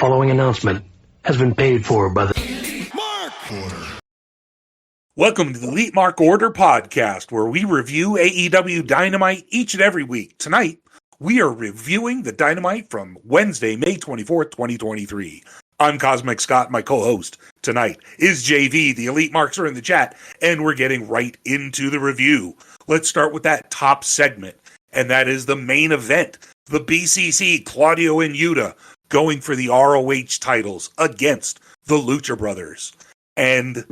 following announcement has been paid for by the Mark Order. Welcome to the Elite Mark Order podcast, where we review AEW Dynamite each and every week. Tonight, we are reviewing the Dynamite from Wednesday, May 24th, 2023. I'm CosmicScott. My co-host tonight is JayV. The Elite Marks are in the chat, and we're getting right into the review. Let's start with that top segment, and that is the main event. The BCC, Claudio and Yuta, going for the ROH titles against the Lucha Brothers. And,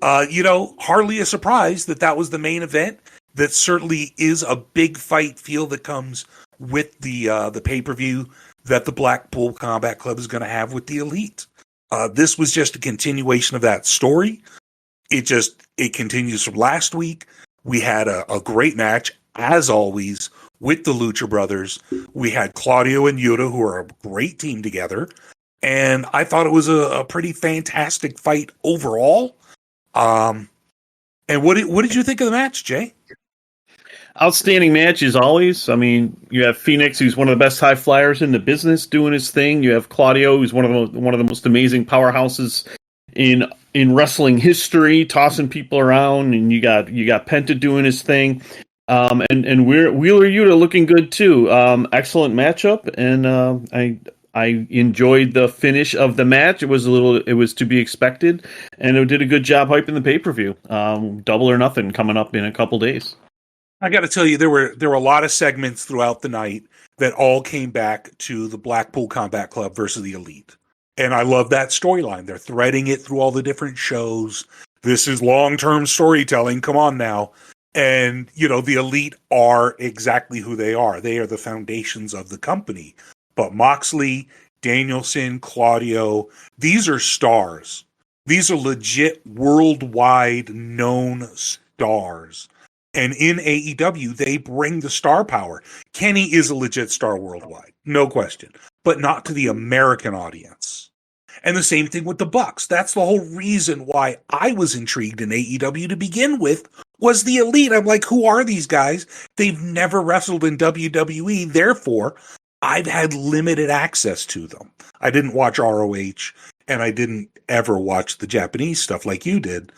hardly a surprise that was the main event. That certainly is a big fight feel that comes with the pay-per-view that the Blackpool Combat Club is going to have with the Elite. This was just a continuation of that story. It continues from last week. We had a great match, as always, with the Lucha Brothers. We had Claudio and Yuta, who are a great team together. And I thought it was a pretty fantastic fight overall. And what did you think of the match, Jay? Outstanding match as always. I mean, you have Phoenix, who's one of the best high flyers in the business, doing his thing. You have Claudio, who's one of the most amazing powerhouses in wrestling history, tossing people around, and you got Penta doing his thing. And Wheeler Yuta looking good too. Excellent matchup, and I enjoyed the finish of the match. It was to be expected, and it did a good job hyping the pay-per-view. Double or Nothing coming up in a couple days. I got to tell you, there were a lot of segments throughout the night that all came back to the Blackpool Combat Club versus the Elite. And I love that storyline. They're threading it through all the different shows. This is long-term storytelling. Come on now. And, the Elite are exactly who they are. They are the foundations of the company. But Moxley, Danielson, Claudio, these are stars. These are legit worldwide known stars. And in AEW, they bring the star power. Kenny is a legit star worldwide, no question, but not to the American audience. And the same thing with the Bucks. That's the whole reason why I was intrigued in AEW to begin with, was the Elite. I'm like, who are these guys? They've never wrestled in WWE, therefore, I've had limited access to them. I didn't watch ROH, and I didn't ever watch the Japanese stuff like you did.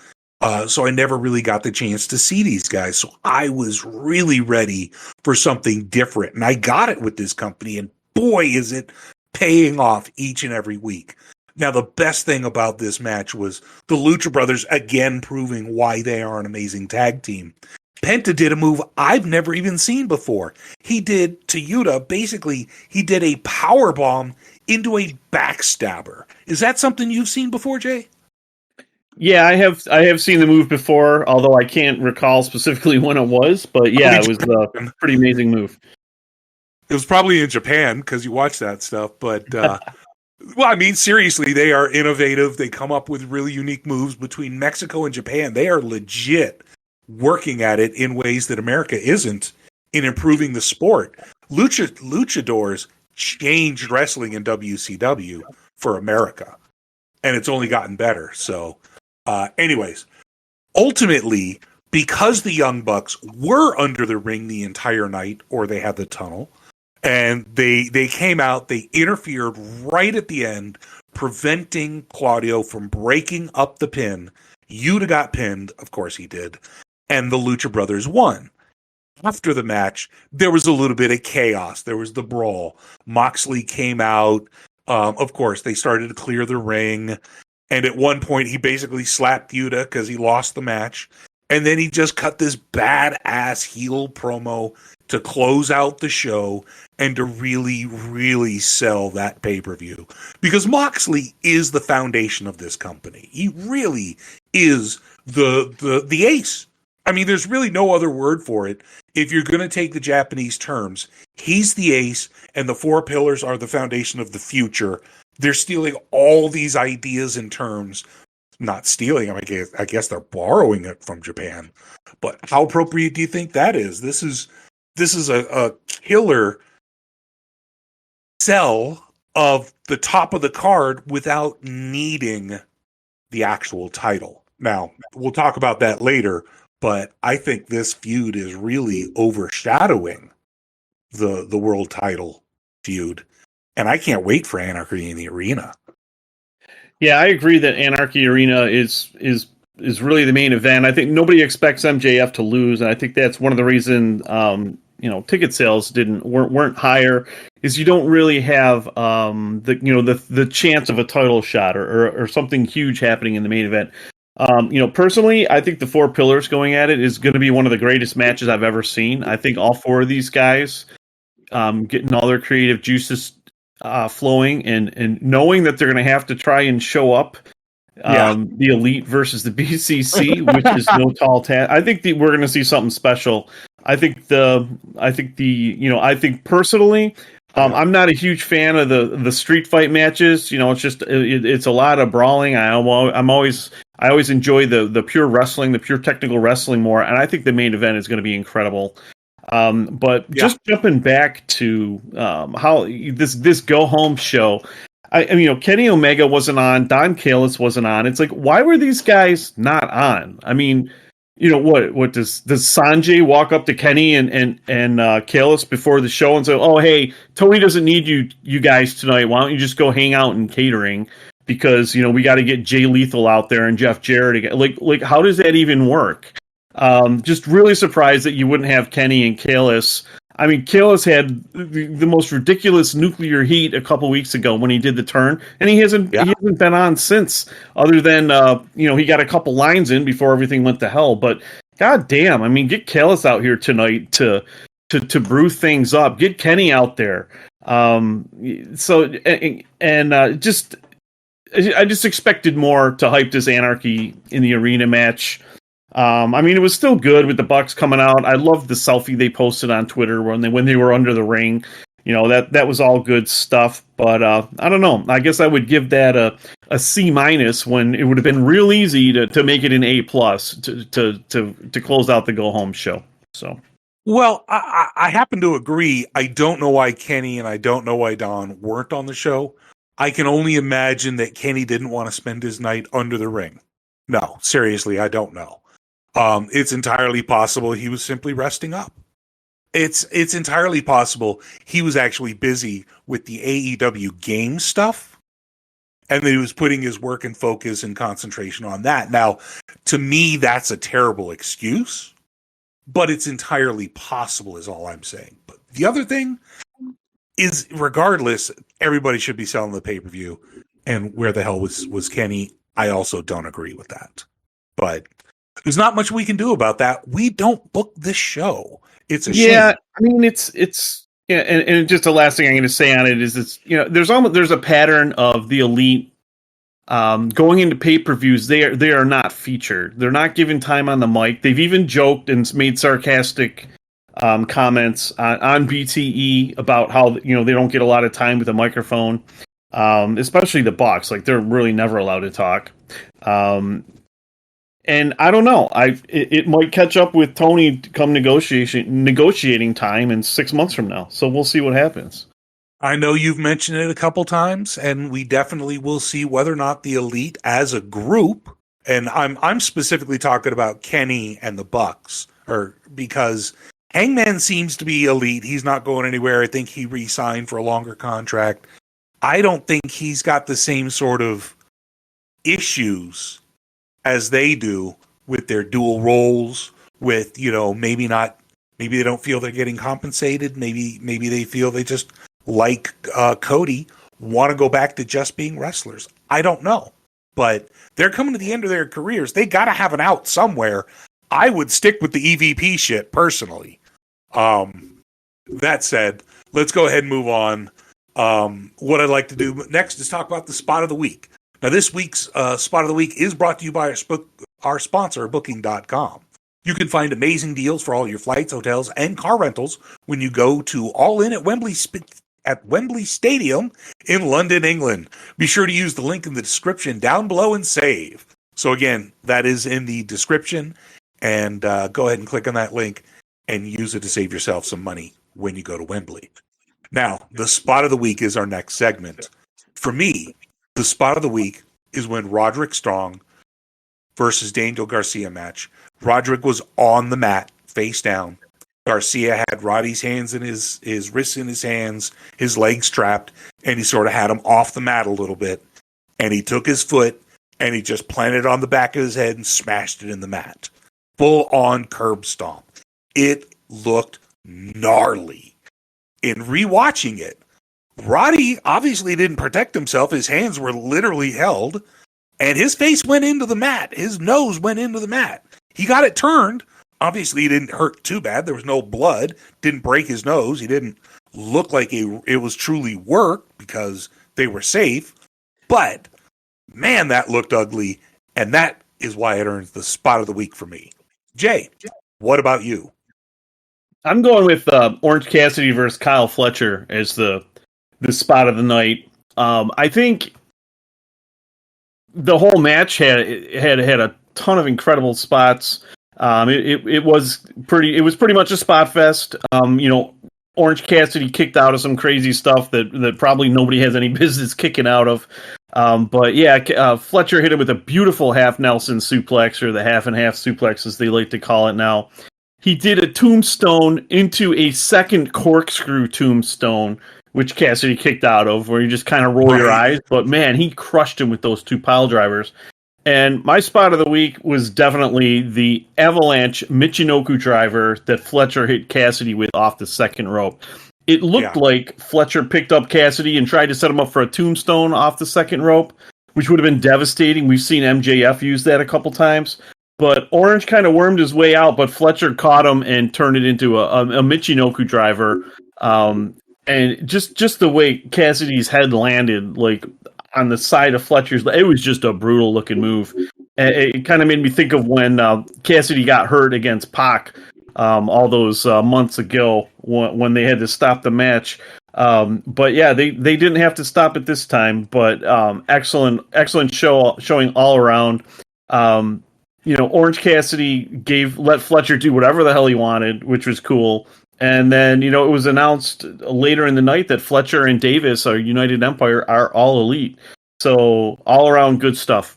So I never really got the chance to see these guys. So I was really ready for something different. And I got it with this company. And boy, is it paying off each and every week. Now, the best thing about this match was the Lucha Brothers again proving why they are an amazing tag team. Penta did a move I've never even seen before. He did to Yuta, basically, he did a power bomb into a backstabber. Is that something you've seen before, Jay? Yeah, I have seen the move before, although I can't recall specifically when it was. But yeah, it was a pretty amazing move. It was probably in Japan because you watch that stuff. But, seriously, they are innovative. They come up with really unique moves between Mexico and Japan. They are legit working at it in ways that America isn't in improving the sport. Luchadors changed wrestling in WCW for America, and it's only gotten better. So, anyways, ultimately, because the Young Bucks were under the ring the entire night, or they had the tunnel, and they came out, they interfered right at the end, preventing Claudio from breaking up the pin. Yuta got pinned, of course he did, and the Lucha Brothers won. After the match, there was a little bit of chaos. There was the brawl. Moxley came out. Of course, they started to clear the ring. And at one point, he basically slapped Yuta because he lost the match. And then he just cut this badass heel promo to close out the show and to really, really sell that pay-per-view. Because Moxley is the foundation of this company. He really is the ace. I mean, there's really no other word for it. If you're going to take the Japanese terms, he's the ace, and the four pillars are the foundation of the future. They're stealing all these ideas and terms. Not stealing, I guess they're borrowing it from Japan. But how appropriate do you think that is? This is a killer sell of the top of the card without needing the actual title. Now, we'll talk about that later. But I think this feud is really overshadowing the world title feud. And I can't wait for Anarchy in the Arena. Yeah, I agree that Anarchy Arena is really the main event. I think nobody expects MJF to lose, and I think that's one of the reasons ticket sales weren't higher. Is you don't really have the chance of a title shot or something huge happening in the main event. Personally, I think the Four Pillars going at it is going to be one of the greatest matches I've ever seen. I think all four of these guys getting all their creative juices flowing and knowing that they're going to have to try and show up the Elite versus the BCC, which is no tall task. I think we're going to see something special. I think personally, I'm not a huge fan of the street fight matches. It's just it's a lot of brawling. I always enjoy the pure wrestling, the pure technical wrestling more, and I think the main event is going to be incredible. Just jumping back to how this go home show, Kenny Omega wasn't on, Don Callis wasn't on. It's like, why were these guys not on? I mean, what does Sanjay walk up to Kenny and Callis before the show and say, "Oh, hey, Tony doesn't need you guys tonight. Why don't you just go hang out in catering? Because we got to get Jay Lethal out there and Jeff Jarrett again." Like how does that even work? Just really surprised that you wouldn't have Kenny and Callis. I mean, Callis had the most ridiculous nuclear heat a couple weeks ago when he did the turn, and he hasn't been on since. Other than he got a couple lines in before everything went to hell. But god damn, I mean, get Callis out here tonight to brew things up. Get Kenny out there. I just expected more to hype this Anarchy in the Arena match. It was still good with the Bucks coming out. I loved the selfie they posted on Twitter when they were under the ring. That was all good stuff. But I don't know. I guess I would give that a C- when it would have been real easy to make it an A+ to close out the go home show. So. Well, I happen to agree. I don't know why Kenny and I don't know why Don weren't on the show. I can only imagine that Kenny didn't want to spend his night under the ring. No, seriously, I don't know. It's entirely possible he was simply resting up. It's entirely possible he was actually busy with the AEW game stuff, and that he was putting his work and focus and concentration on that. Now, to me, that's a terrible excuse, but it's entirely possible is all I'm saying. But the other thing is, regardless, everybody should be selling the pay-per-view, and where the hell was Kenny? I also don't agree with that. But there's not much we can do about that. We don't book this show. It's a shame. Yeah, I mean, it's and just the last thing I'm going to say on it is there's a pattern of the Elite going into pay-per-views. They are not featured. They're not given time on the mic. They've even joked and made sarcastic comments on BTE about how they don't get a lot of time with a microphone, especially the Bucks. Like, they're really never allowed to talk. And I don't know. It might catch up with Tony come negotiating time in 6 months from now. So we'll see what happens. I know you've mentioned it a couple times, and we definitely will see whether or not the Elite as a group, and I'm specifically talking about Kenny and the Bucks, because Hangman seems to be Elite. He's not going anywhere. I think he re-signed for a longer contract. I don't think he's got the same sort of issues as they do with their dual roles, with, maybe they don't feel they're getting compensated. Maybe they feel they just, like Cody, want to go back to just being wrestlers. I don't know. But they're coming to the end of their careers. They got to have an out somewhere. I would stick with the EVP shit, personally. That said, let's go ahead and move on. What I'd like to do next is talk about the Spot of the Week. Now, this week's Spot of the Week is brought to you by our sponsor, Booking.com. You can find amazing deals for all your flights, hotels, and car rentals when you go to All In at Wembley Stadium in London, England. Be sure to use the link in the description down below and save. So again, that is in the description, and go ahead and click on that link and use it to save yourself some money when you go to Wembley. Now, the Spot of the Week is our next segment. For me, the Spot of the Week is when Roderick Strong versus Daniel Garcia match. Roderick was on the mat, face down. Garcia had Roddy's hands in his wrists in his hands, his legs trapped, and he sort of had him off the mat a little bit. And he took his foot and he just planted it on the back of his head and smashed it in the mat. Full on curb stomp. It looked gnarly. In rewatching it, Roddy obviously didn't protect himself. His hands were literally held, and his face went into the mat. His nose went into the mat. He got it turned. Obviously, he didn't hurt too bad. There was no blood. Didn't break his nose. He didn't look like it was truly work because they were safe. But, man, that looked ugly, and that is why it earns the spot of the week for me. Jay, what about you? I'm going with Orange Cassidy versus Kyle Fletcher as the spot of the night. I think the whole match had a ton of incredible spots. It was pretty much a spot fest. Orange Cassidy kicked out of some crazy stuff that probably nobody has any business kicking out of. But yeah, Fletcher hit him with a beautiful half Nelson suplex, or the half and half suplex as they like to call it now. He did a tombstone into a second corkscrew tombstone, which Cassidy kicked out of, where you just kind of roll your eyes. But man, he crushed him with those two pile drivers. And my spot of the week was definitely the avalanche Michinoku driver that Fletcher hit Cassidy with off the second rope. It looked like Fletcher picked up Cassidy and tried to set him up for a tombstone off the second rope, which would have been devastating. We've seen MJF use that a couple times. But Orange kind of wormed his way out, but Fletcher caught him and turned it into a Michinoku driver. And just the way Cassidy's head landed, like on the side of Fletcher's, it was just a brutal looking move. It kind of made me think of when Cassidy got hurt against Pac all those months ago when they had to stop the match. But yeah, they didn't have to stop it this time. But excellent showing all around. Orange Cassidy let Fletcher do whatever the hell he wanted, which was cool. And then, it was announced later in the night that Fletcher and Davis, our United Empire, are all elite. So all around good stuff.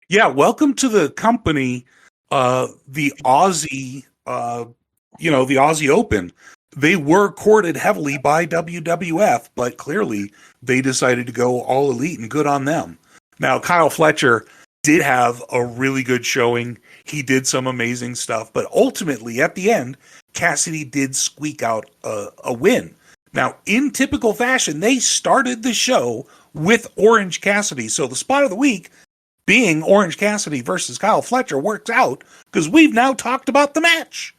Yeah, welcome to the company, the Aussie, the Aussie Open. They were courted heavily by WWF, but clearly they decided to go all elite, and good on them. Now, Kyle Fletcher did have a really good showing. He did some amazing stuff, but ultimately at the end, Cassidy did squeak out a win. Now, in typical fashion, they started the show with Orange Cassidy. So the spot of the week being Orange Cassidy versus Kyle Fletcher works out because we've now talked about the match.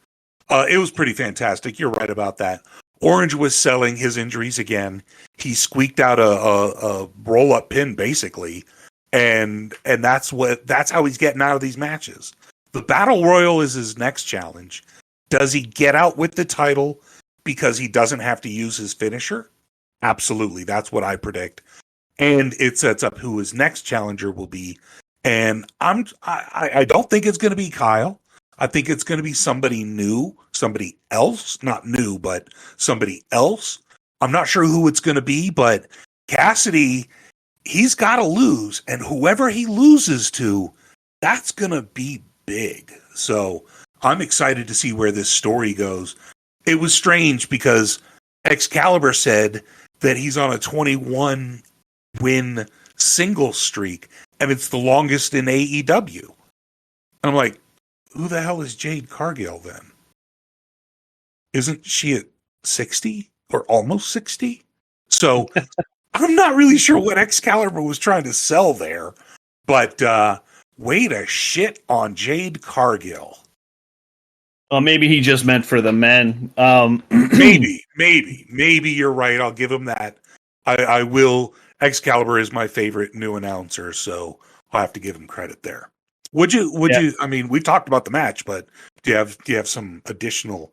It was pretty fantastic. You're right about that. Orange was selling his injuries again. He squeaked out a roll-up pin, basically. And that's how he's getting out of these matches. The Battle Royal is his next challenge. Does he get out with the title because he doesn't have to use his finisher? Absolutely. That's what I predict. And it sets up who his next challenger will be. And I don't think it's going to be Kyle. I think it's going to be somebody new, somebody else, not new, but somebody else. I'm not sure who it's going to be, but Cassidy, he's got to lose. And whoever he loses to, that's going to be big. So I'm excited to see where this story goes. It was strange because Excalibur said that he's on a 21-win single streak, and it's the longest in AEW. And I'm like, who the hell is Jade Cargill then? Isn't she at 60 or almost 60? So I'm not really sure what Excalibur was trying to sell there, but way to shit on Jade Cargill. Well, maybe he just meant for the men. Maybe you're right. I'll give him that. I will. Excalibur is my favorite new announcer, so I'll have to give him credit there. Would you? I mean, we've talked about the match, but do you have some additional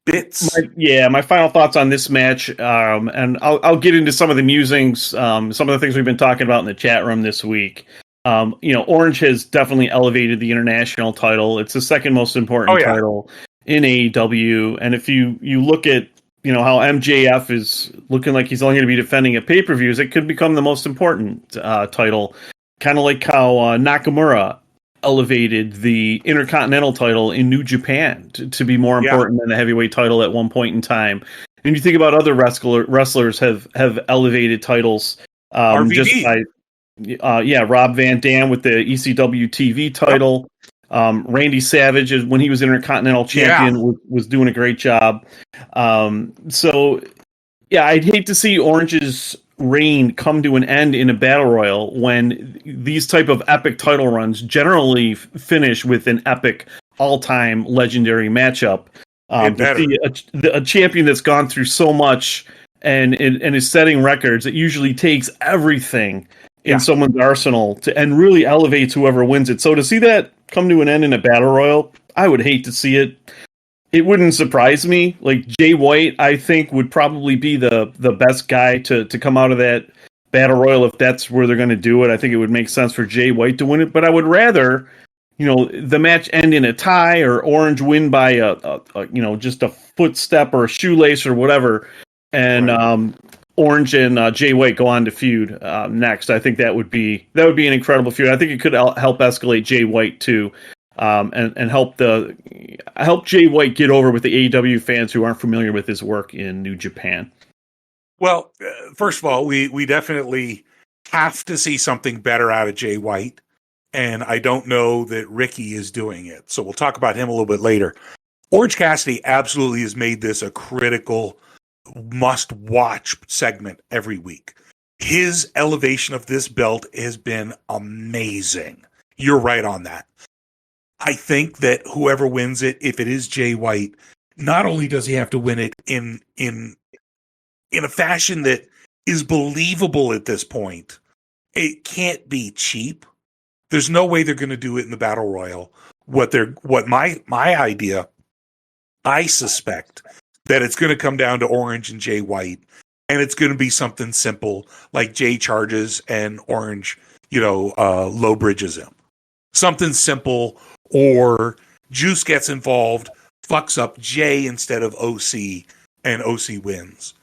bits? My final thoughts on this match, and I'll get into some of the musings, some of the things we've been talking about in the chat room this week. Orange has definitely elevated the international title. It's the second most important title in AEW. And if you look at, how MJF is looking like he's only going to be defending at pay-per-views, it could become the most important title. Kind of like how Nakamura elevated the Intercontinental title in New Japan to be more important than the heavyweight title at one point in time. And you think about other wrestlers have elevated titles just by Rob Van Dam with the ECW TV title. Randy Savage, when he was Intercontinental Champion, was doing a great job. So I'd hate to see Orange's reign come to an end in a battle royal when these type of epic title runs generally finish with an epic all-time legendary matchup. To see a champion that's gone through so much and is setting records, it usually takes everything in someone's arsenal and really elevates whoever wins it. So to see that come to an end in a battle royal, I would hate to see it. It wouldn't surprise me. Like Jay White, I think, would probably be the best guy to come out of that battle royal if that's where they're going to do it. I think it would make sense for Jay White to win it, but I would rather, the match end in a tie or Orange win by just a footstep or a shoelace or whatever, and Orange and Jay White go on to feud next. I think that would be an incredible feud. I think it could help escalate Jay White too. And help Jay White get over with the AEW fans who aren't familiar with his work in New Japan. Well, first of all, we definitely have to see something better out of Jay White, and I don't know that Ricky is doing it. So we'll talk about him a little bit later. Orange Cassidy absolutely has made this a critical must-watch segment every week. His elevation of this belt has been amazing. You're right on that. I think that whoever wins it, if it is Jay White, not only does he have to win it in a fashion that is believable at this point, it can't be cheap. There's no way they're going to do it in the Battle Royal. My idea, I suspect that it's going to come down to Orange and Jay White, and it's going to be something simple like Jay charges and Orange, low bridges him. Something simple. Or Juice gets involved, fucks up Jay instead of OC, and OC wins.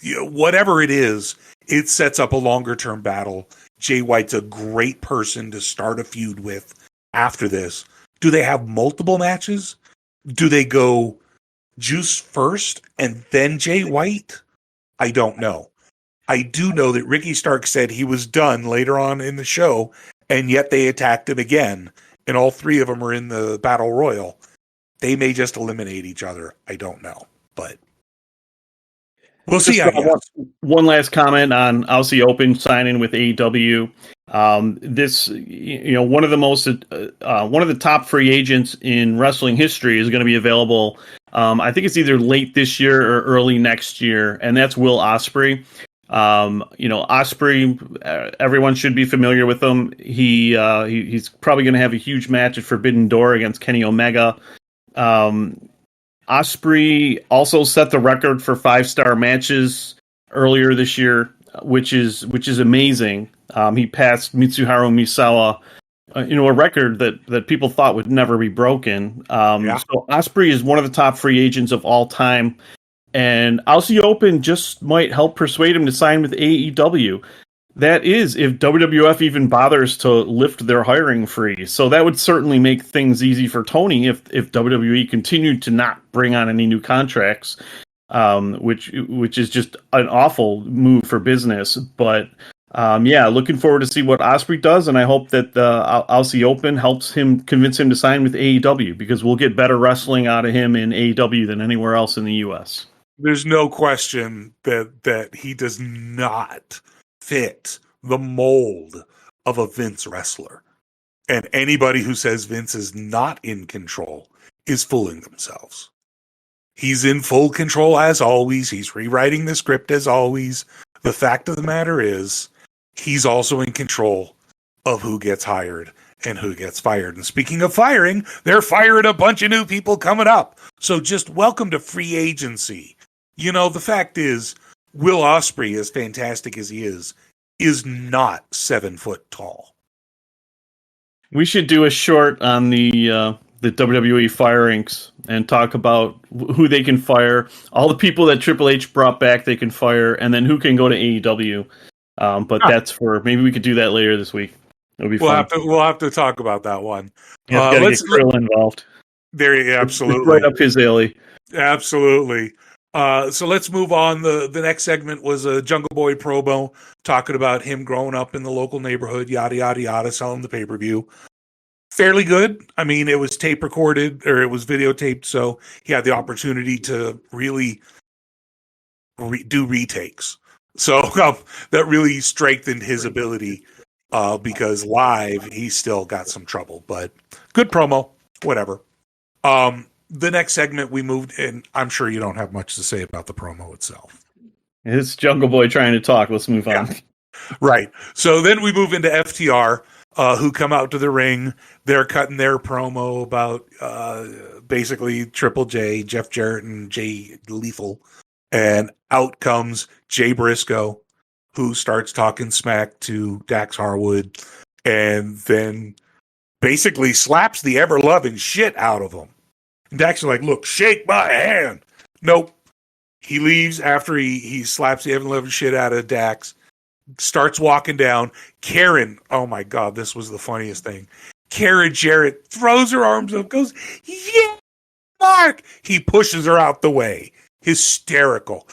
Whatever it is, it sets up a longer-term battle. Jay White's a great person to start a feud with after this. Do they have multiple matches? Do they go Juice first and then Jay White? I don't know. I do know that Ricky Stark said he was done later on in the show, and yet they attacked him again. And all three of them are in the Battle Royal. They may just eliminate each other. I don't know. But we'll see. One last comment on Aussie Open signing with AEW. This, one of the top free agents in wrestling history is going to be available. I think it's either late this year or early next year, and that's Will Ospreay. Ospreay, everyone should be familiar with him. He's probably going to have a huge match at Forbidden Door against Kenny Omega. Ospreay also set the record for 5-star matches earlier this year, which is amazing. He passed Mitsuharu Misawa, a record that people thought would never be broken. So Ospreay is one of the top free agents of all time. And Aussie Open just might help persuade him to sign with AEW. That is, if WWF even bothers to lift their hiring freeze. So that would certainly make things easy for Tony if WWE continued to not bring on any new contracts, which is just an awful move for business. But looking forward to see what Ospreay does, and I hope that Aussie Open helps him convince him to sign with AEW, because we'll get better wrestling out of him in AEW than anywhere else in the U.S. There's no question that he does not fit the mold of a Vince wrestler. And anybody who says Vince is not in control is fooling themselves. He's in full control as always. He's rewriting the script as always. The fact of the matter is, he's also in control of who gets hired and who gets fired. And speaking of firing, they're firing a bunch of new people coming up. So just welcome to free agency. The fact is, Will Ospreay, as fantastic as he is not 7 foot tall. We should do a short on the WWE firings and talk about who they can fire, all the people that Triple H brought back they can fire, and then who can go to AEW. That's maybe we could do that later this week. It'll be We'll fun. we'll have to talk about that one. You got to get Krill involved. There, absolutely, it's right up his alley. Absolutely. So let's move on. The next segment was a Jungle Boy promo talking about him growing up in the local neighborhood, yada yada yada, selling the pay-per-view. Fairly good. I mean, it was tape recorded or it was videotaped, so he had the opportunity to really do retakes. So that really strengthened his ability because live he still got some trouble, but good promo, whatever. The next segment we moved in, I'm sure you don't have much to say about the promo itself. It's Jungle Boy trying to talk. Let's move on. Yeah. Right. So then we move into FTR, who come out to the ring. They're cutting their promo about basically Triple J, Jeff Jarrett, and Jay Lethal. And out comes Jay Briscoe, who starts talking smack to Dax Harwood and then basically slaps the ever-loving shit out of him. And Dax is like, look, shake my hand. Nope. He leaves after he slaps the ever-loving shit out of Dax. Starts walking down. Karen, oh my God, this was the funniest thing. Karen Jarrett throws her arms up, goes, yeah, Mark. He pushes her out the way. Hysterical.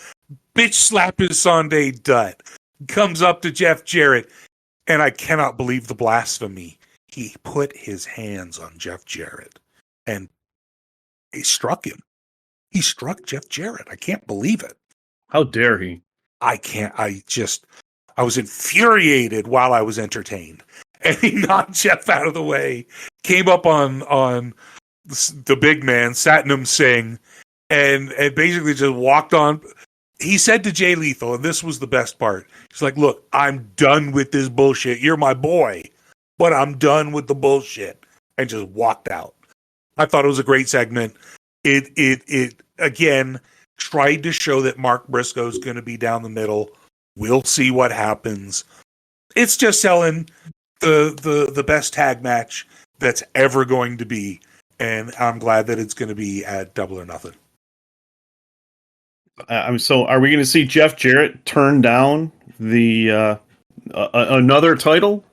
Bitch slap his Sunday dut. Comes up to Jeff Jarrett, and I cannot believe the blasphemy. He put his hands on Jeff Jarrett, and he struck him. He struck Jeff Jarrett. I can't believe it. How dare he? I was infuriated while I was entertained. And he knocked Jeff out of the way, came up on the big man, Satnam Singh, and basically just walked on. He said to Jay Lethal, and this was the best part, he's like, look, I'm done with this bullshit. You're my boy, but I'm done with the bullshit. And just walked out. I thought it was a great segment. It again tried to show that Mark Briscoe's going to be down the middle. We'll see what happens. It's just selling the best tag match that's ever going to be, and I'm glad that it's going to be at Double or Nothing. So are we going to see Jeff Jarrett turn down the another title?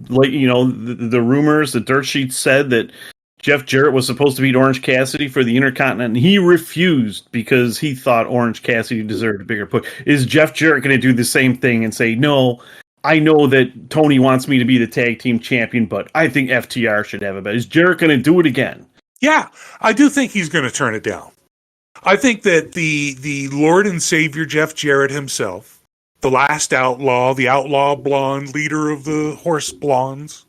Like, you know, the rumors, the dirt sheets said that Jeff Jarrett was supposed to beat Orange Cassidy for the Intercontinental, and he refused because he thought Orange Cassidy deserved a bigger push. Is Jeff Jarrett going to do the same thing and say, no, I know that Tony wants me to be the tag team champion, but I think FTR should have a bet. Is Jarrett going to do it again? Yeah, I do think he's going to turn it down. I think that the Lord and Savior Jeff Jarrett himself, the last outlaw, the outlaw blonde leader of the horse blondes,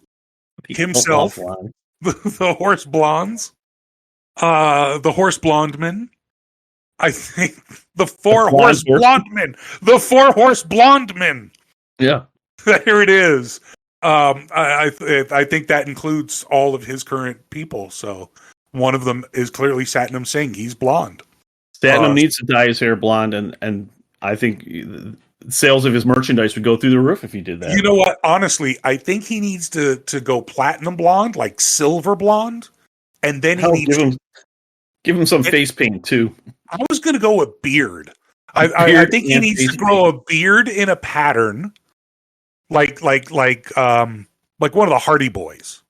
himself, the horse blondes, the horse blonde men. I think the four horse blonde men. Yeah, there it is. I think that includes all of his current people. So one of them is clearly Satnam Singh. He's blonde. Satnam needs to dye his hair blonde, and I think sales of his merchandise would go through the roof if he did that. You know what? Honestly, I think he needs to go platinum blonde, like silver blonde, and then he needs give him some face paint too. I was going to go with beard. I think he needs to grow a beard in a pattern, like one of the Hardy Boys.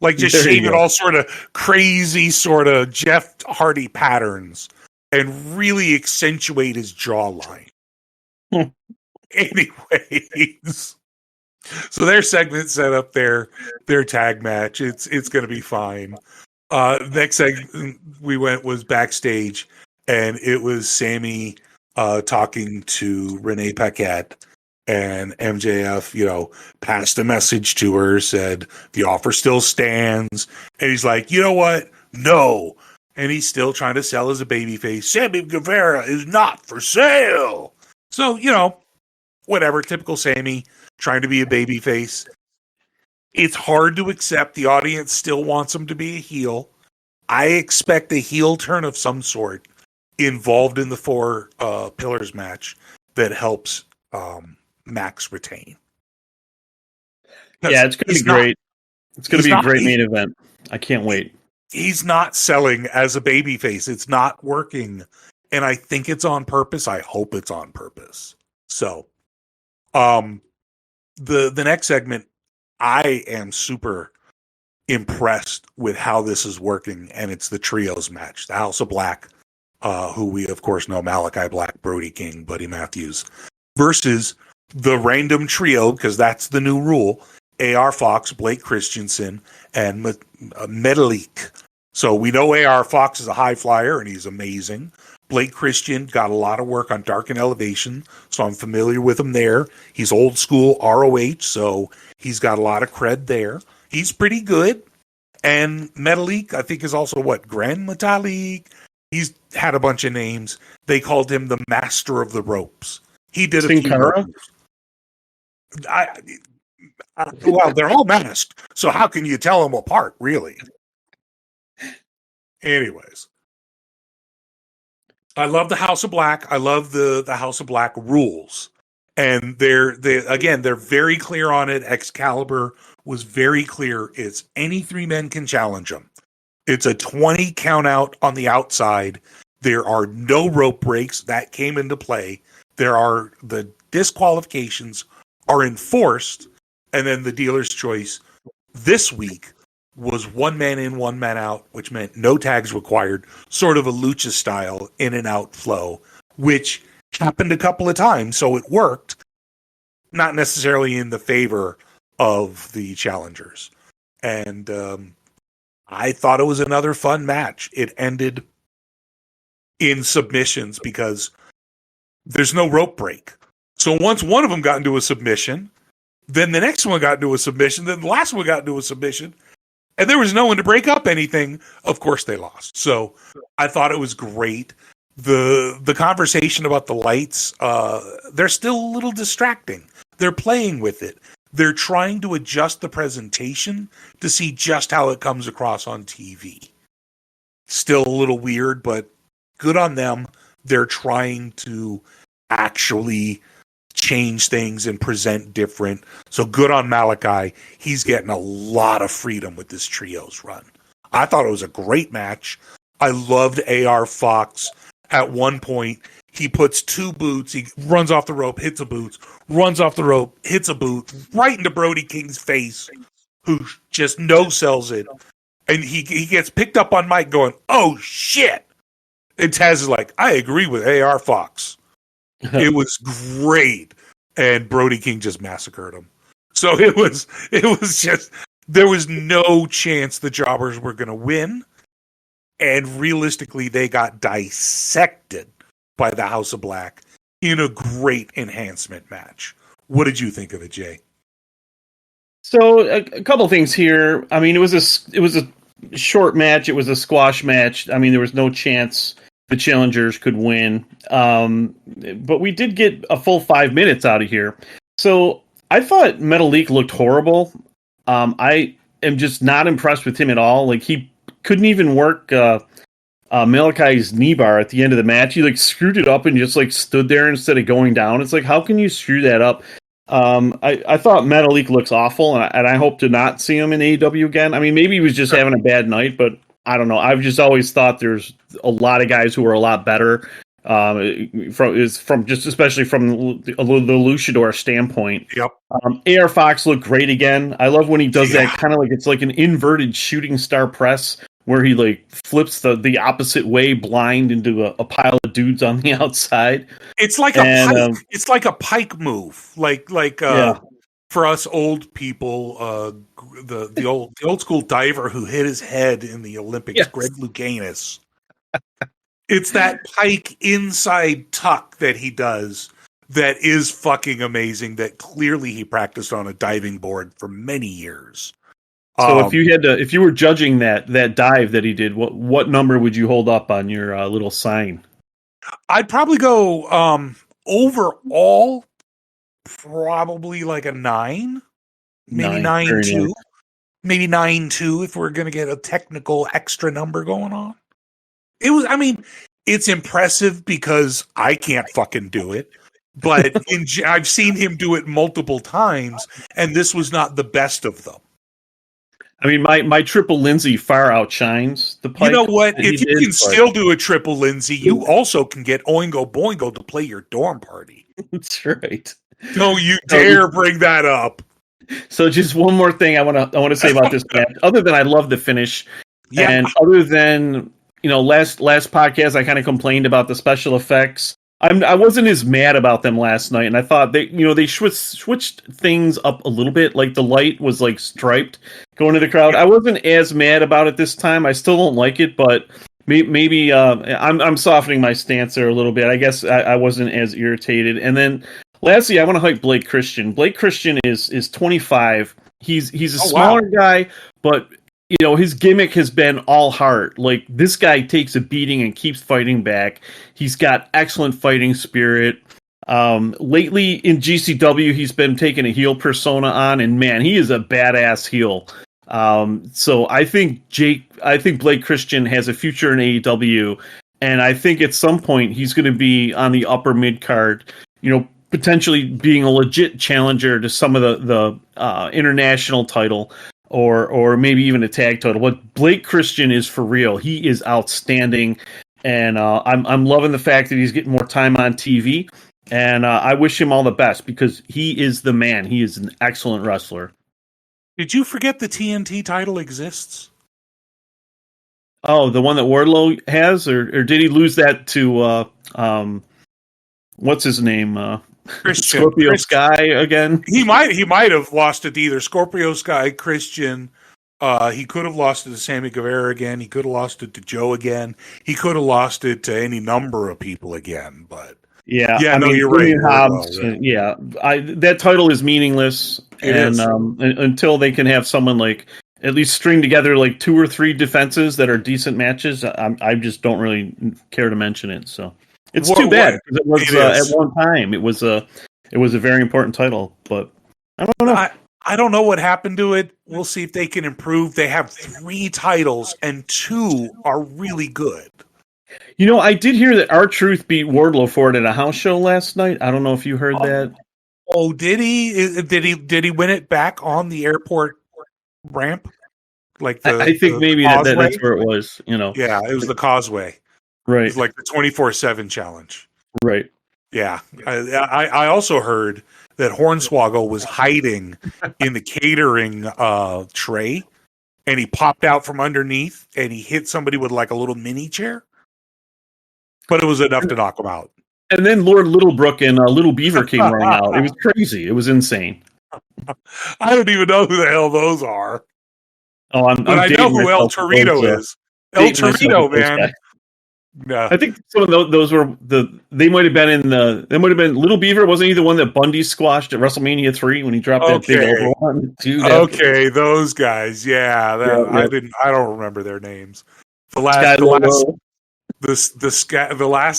Like just shave it all sort of crazy, sort of Jeff Hardy patterns, and really accentuate his jawline. Anyways, so their segment set up their tag match. It's going to be fine. Next segment we went was backstage, and it was Sammy talking to Renee Paquette, and MJF, passed a message to her, said the offer still stands, and he's like, you know what? No. And he's still trying to sell as a babyface. Sammy Guevara is not for sale. So, whatever, typical Sammy trying to be a babyface. It's hard to accept. The audience still wants him to be a heel. I expect a heel turn of some sort involved in the Four Pillars match that helps Max retain. Yeah, it's going to be great. It's going to be a great main event. I can't wait. He's not selling as a babyface. It's not working. And I think it's on purpose. I hope it's on purpose. So, the next segment, I am super impressed with how this is working, and it's the trios match. The House of Black, who we, of course, know, Malachi Black, Brody King, Buddy Matthews, versus the random trio, because that's the new rule, AR Fox, Blake Christensen, and Metalik. So we know AR Fox is a high flyer, and he's amazing. Blake Christian got a lot of work on Dark and Elevation, so I'm familiar with him there. He's old school ROH, so he's got a lot of cred there. He's pretty good. And Metalik, I think, is also Grand Metalik. He's had a bunch of names. They called him the Master of the Ropes. He did a few moves. Well, they're all masked, so how can you tell them apart, really? Anyways. I love the House of Black. I love the House of Black rules. And they're very clear on it. Excalibur was very clear. It's any three men can challenge them. It's a 20 count out on the outside. There are no rope breaks. That came into play. The disqualifications are enforced. And then the dealer's choice this week was one man in, one man out, which meant no tags required, sort of a lucha style in and out flow, which happened a couple of times, so it worked, not necessarily in the favor of the challengers. And I thought it was another fun match. It ended in submissions because there's no rope break. So once one of them got into a submission, then the next one got into a submission, then the last one got into a submission, and there was no one to break up anything. Of course they lost. So I thought it was great. The conversation about the lights, they're still a little distracting. They're playing with it. They're trying to adjust the presentation to see just how it comes across on TV. Still a little weird, but good on them. They're trying to actually change things and present different. So good on Malachi. He's getting a lot of freedom with this trios run. I thought it was a great match. I loved AR Fox. At one point, he puts two boots. He runs off the rope, hits a boot, runs off the rope, hits a boot right into Brody King's face, who just no-sells it. And he gets picked up on mic going, "Oh, shit." And Taz is like, "I agree with AR Fox." It was great. And Brody King just massacred him. So it was just, there was no chance the jobbers were going to win. And realistically, they got dissected by the House of Black in a great enhancement match. What did you think of it, Jay? So a couple things here. I mean, it was a short match. It was a squash match. I mean, there was no chance the challengers could win. But we did get a full 5 minutes out of here. So I thought Metalik looked horrible. I am just not impressed with him at all. Like, he couldn't even work Malachi's knee bar at the end of the match. He screwed it up and just stood there instead of going down. It's how can you screw that up? I thought Metalik looks awful, and I hope to not see him in AEW again. I mean, maybe he was just having a bad night, but I don't know. I've just always thought there's a lot of guys who are a lot better, especially from the luchador standpoint. Yep. AR Fox looked great again. I love when he does that kind of it's like an inverted shooting star press where he flips the opposite way blind into a pile of dudes on the outside. It's like a pike. It's like a pike move. For us old people, the old school diver who hit his head in the Olympics, yes. Greg Louganis. It's that pike inside tuck that he does that is fucking amazing. That clearly he practiced on a diving board for many years. So if you were judging that dive that he did, what number would you hold up on your little sign? I'd probably go overall. Probably a 9, maybe 9.2, maybe 9.2 if we're going to get a technical extra number going on. It's impressive because I can't fucking do it, but I've seen him do it multiple times, and this was not the best of them. I mean, my triple Lindsay far outshines the pipe. You know what? If you can still do a triple Lindsay, you also can get Oingo Boingo to play your dorm party. That's right. Don't you dare bring that up. So just one more thing I want to say about this match. Other than I love the finish, and other than last podcast I kind of complained about the special effects. I wasn't as mad about them last night, and I thought they switched things up a little bit. Like the light was like striped going to the crowd. I wasn't as mad about it this time. I still don't like it, but maybe I'm softening my stance there a little bit. I guess I wasn't as irritated. And then lastly, I want to hype Blake Christian. Blake Christian is 25. He's a smaller guy, but his gimmick has been all heart. Like, this guy takes a beating and keeps fighting back. He's got excellent fighting spirit. Lately in GCW, he's been taking a heel persona on, and man, he is a badass heel. So I think Blake Christian has a future in AEW, and I think at some point he's going to be on the upper mid card, potentially being a legit challenger to some of the international title. Or maybe even a tag title. But Blake Christian is for real. He is outstanding, and I'm loving the fact that he's getting more time on TV. And I wish him all the best because he is the man. He is an excellent wrestler. Did you forget the TNT title exists? Oh, the one that Wardlow has, or did he lose that to what's his name? Scorpio Sky again. He might have lost it to either Scorpio Sky, Christian. He could have lost it to Sammy Guevara again. He could have lost it to Joe again. He could have lost it to any number of people again. But I mean, you're right. Hobbs, that title is meaningless, until they can have someone like at least string together like 2 or 3 defenses that are decent matches. I just don't really care to mention it. So. It's too bad because it was at one time it was a very important title, but I don't know. I don't know what happened to it. We'll see if they can improve. They have 3 titles and 2 are really good. I did hear that R-Truth beat Wardlow for it at a house show last night. I don't know if you heard that. Oh, did he? Did he win it back on the airport ramp? Like I think maybe that's where it was. Yeah, it was the Causeway. Right. It's like the 24/7 challenge. Right. Yeah. I also heard that Hornswoggle was hiding in the catering tray, and he popped out from underneath and he hit somebody with like a little mini chair. But it was enough to knock him out. And then Lord Littlebrook and Little Beaver came running out. It was crazy. It was insane. I don't even know who the hell those are. Oh, but I know who El Torito is. El Torito, man. No. I think some of those were they might have been Little Beaver. Wasn't he the one that Bundy squashed at WrestleMania 3 when he dropped that big over one? Okay, those guys. Yeah, I don't remember their names. The last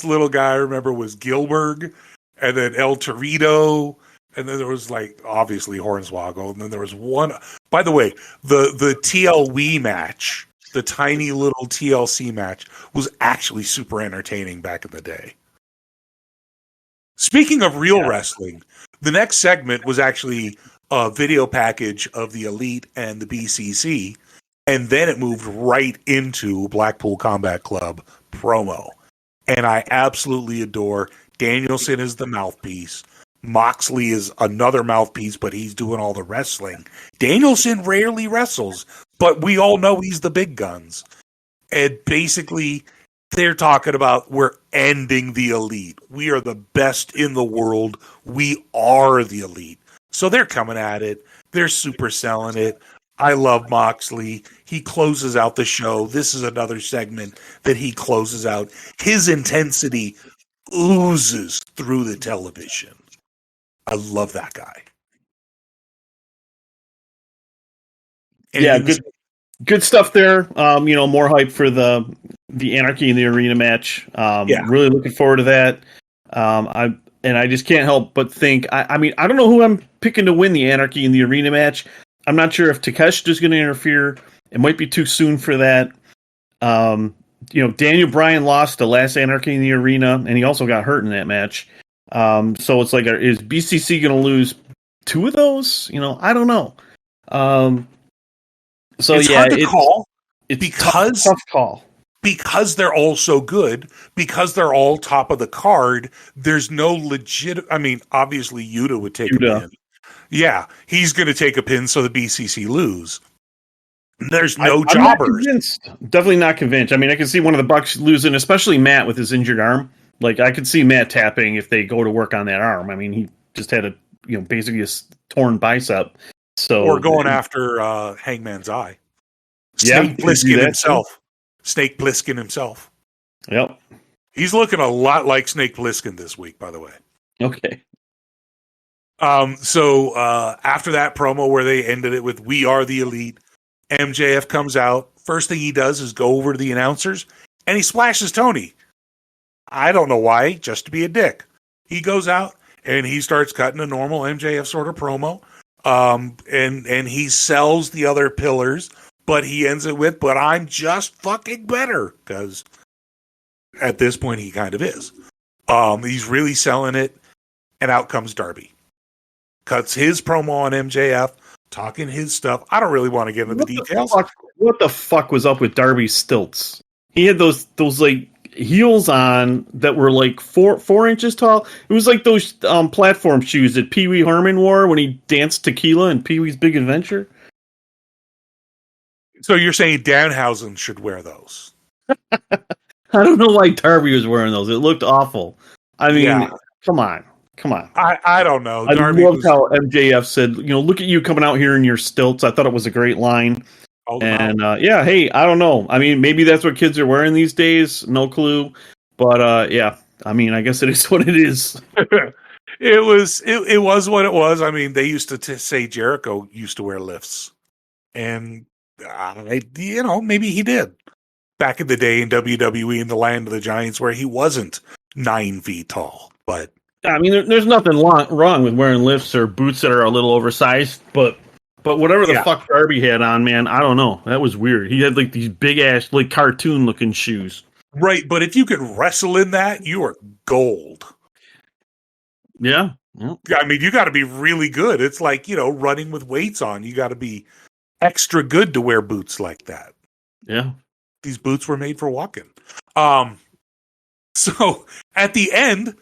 little guy I remember was Gilbert, and then El Torito, and then there was like obviously Hornswoggle, and then there was one. By the way, the TLW match. The tiny little TLC match was actually super entertaining back in the day. Speaking of real wrestling, the next segment was actually a video package of the Elite and the BCC, and then it moved right into Blackpool Combat Club promo. And I absolutely adore Danielson as the mouthpiece. Moxley is another mouthpiece, but he's doing all the wrestling. Danielson rarely wrestles, but we all know he's the big guns. And basically, they're talking about we're ending the Elite. We are the best in the world. We are the Elite. So they're coming at it. They're super selling it. I love Moxley. He closes out the show. This is another segment that he closes out. His intensity oozes through the television. I love that guy. And good stuff there. More hype for the Anarchy in the Arena match. Really looking forward to that. I just can't help but think. I don't know who I'm picking to win the Anarchy in the Arena match. I'm not sure if Takeshita is going to interfere. It might be too soon for that. Daniel Bryan lost the last Anarchy in the Arena, and he also got hurt in that match. So it's like, is BCC going to lose 2 of those? I don't know. So it's hard to call. It's because tough call. Because they're all so good, because they're all top of the card, there's no legit. I mean, obviously Yuta would take him in. Yeah, he's going to take a pin so the BCC lose. There's no I'm jobbers. not convinced. Definitely not convinced. I mean, I can see one of the Bucks losing, especially Matt with his injured arm. Like, I could see Matt tapping if they go to work on that arm. I mean, he just had basically a torn bicep. So, or going after Hangman's Eye. Yeah, Snake Plissken himself. Snake Plissken himself. Yep. He's looking a lot like Snake Plissken this week, by the way. Okay. So after that promo where they ended it with "We Are the Elite," MJF comes out. First thing he does is go over to the announcers and he splashes Tony. I don't know why, just to be a dick. He goes out and he starts cutting a normal MJF sort of promo. And he sells the other pillars, but he ends it with, "But I'm just fucking better," because at this point he kind of is. He's really selling it, and out comes Darby. Cuts his promo on MJF, talking his stuff. I don't really want to get into the details. What the fuck was up with Darby's stilts? He had those like heels on that were like 4 inches tall. It was like those platform shoes that Pee Wee Herman wore when he danced tequila in Pee Wee's Big Adventure. So you're saying Danhausen should wear those? I don't know why Darby was wearing those. It looked awful. I mean, come on. I don't know. I Darby loved how MJF said, "Look at you coming out here in your stilts." I thought it was a great line. And hey, I don't know. I mean, maybe that's what kids are wearing these days. No clue. But yeah, I mean, I guess it is what it is. It was what it was. I mean, they used to say Jericho used to wear lifts, and maybe he did back in the day in WWE in the land of the giants where he wasn't 9 feet tall. But I mean, there's nothing wrong with wearing lifts or boots that are a little oversized, but whatever the fuck Darby had on, man, I don't know. That was weird. He had like these big ass, like cartoon looking shoes. Right, but if you could wrestle in that, you are gold. Yeah. I mean, you got to be really good. It's like, running with weights on. You got to be extra good to wear boots like that. Yeah. These boots were made for walking. So at the end,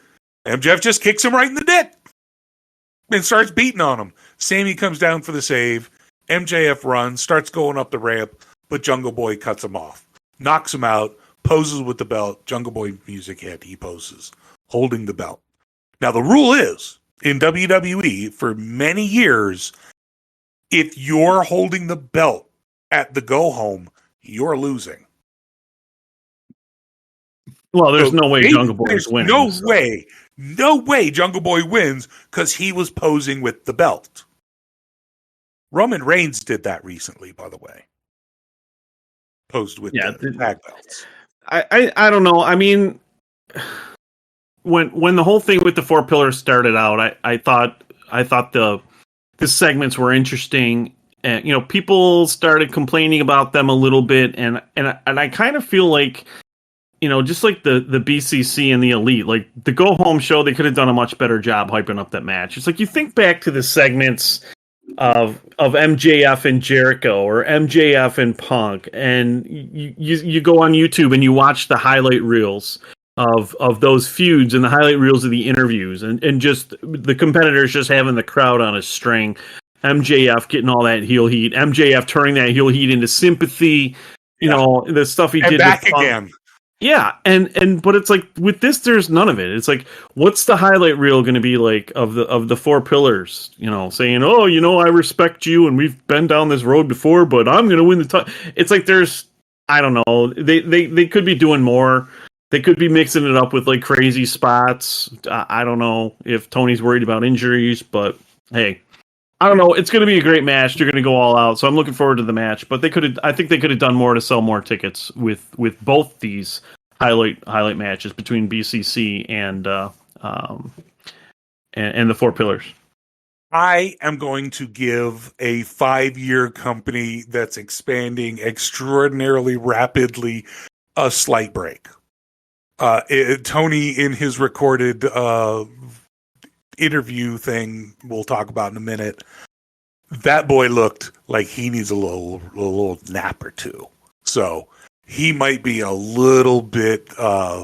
MJF just kicks him right in the dick and starts beating on him. Sammy comes down for the save. MJF runs, starts going up the ramp, but Jungle Boy cuts him off. Knocks him out, poses with the belt. Jungle Boy music hit. He poses, holding the belt. Now, the rule is, in WWE, for many years, if you're holding the belt at the go-home, you're losing. Well, there's no way Jungle Boy is winning. No way Jungle Boy wins because he was posing with the belt. Roman Reigns did that recently, by the way. Posed with the tag belts. I don't know. I mean, when the whole thing with the 4 pillars started out, I thought the segments were interesting, and people started complaining about them a little bit, and I kind of feel like, just like the BCC and the Elite, like the Go Home show, they could have done a much better job hyping up that match. It's like you think back to the segments of MJF and Jericho or MJF and Punk, and you go on YouTube and you watch the highlight reels of those feuds and the highlight reels of the interviews and just the competitors just having the crowd on a string. MJF getting all that heel heat, MJF turning that heel heat into sympathy, the stuff he did back with Punk. again. Yeah, but it's like with this, there's none of it. It's like, what's the highlight reel going to be like of the 4 pillars? Saying, "Oh, I respect you, and we've been down this road before, but I'm going to win the title." It's like I don't know. They could be doing more. They could be mixing it up with like crazy spots. I don't know if Tony's worried about injuries, but hey, I don't know. It's going to be a great match. They're going to go all out, so I'm looking forward to the match. But I think they could have done more to sell more tickets with both these highlight matches between BCC and the 4 pillars. I am going to give a 5-year company that's expanding extraordinarily rapidly a slight break. Tony, in his recorded interview thing we'll talk about in a minute, that boy looked like he needs a little nap or two. So he might be a little bit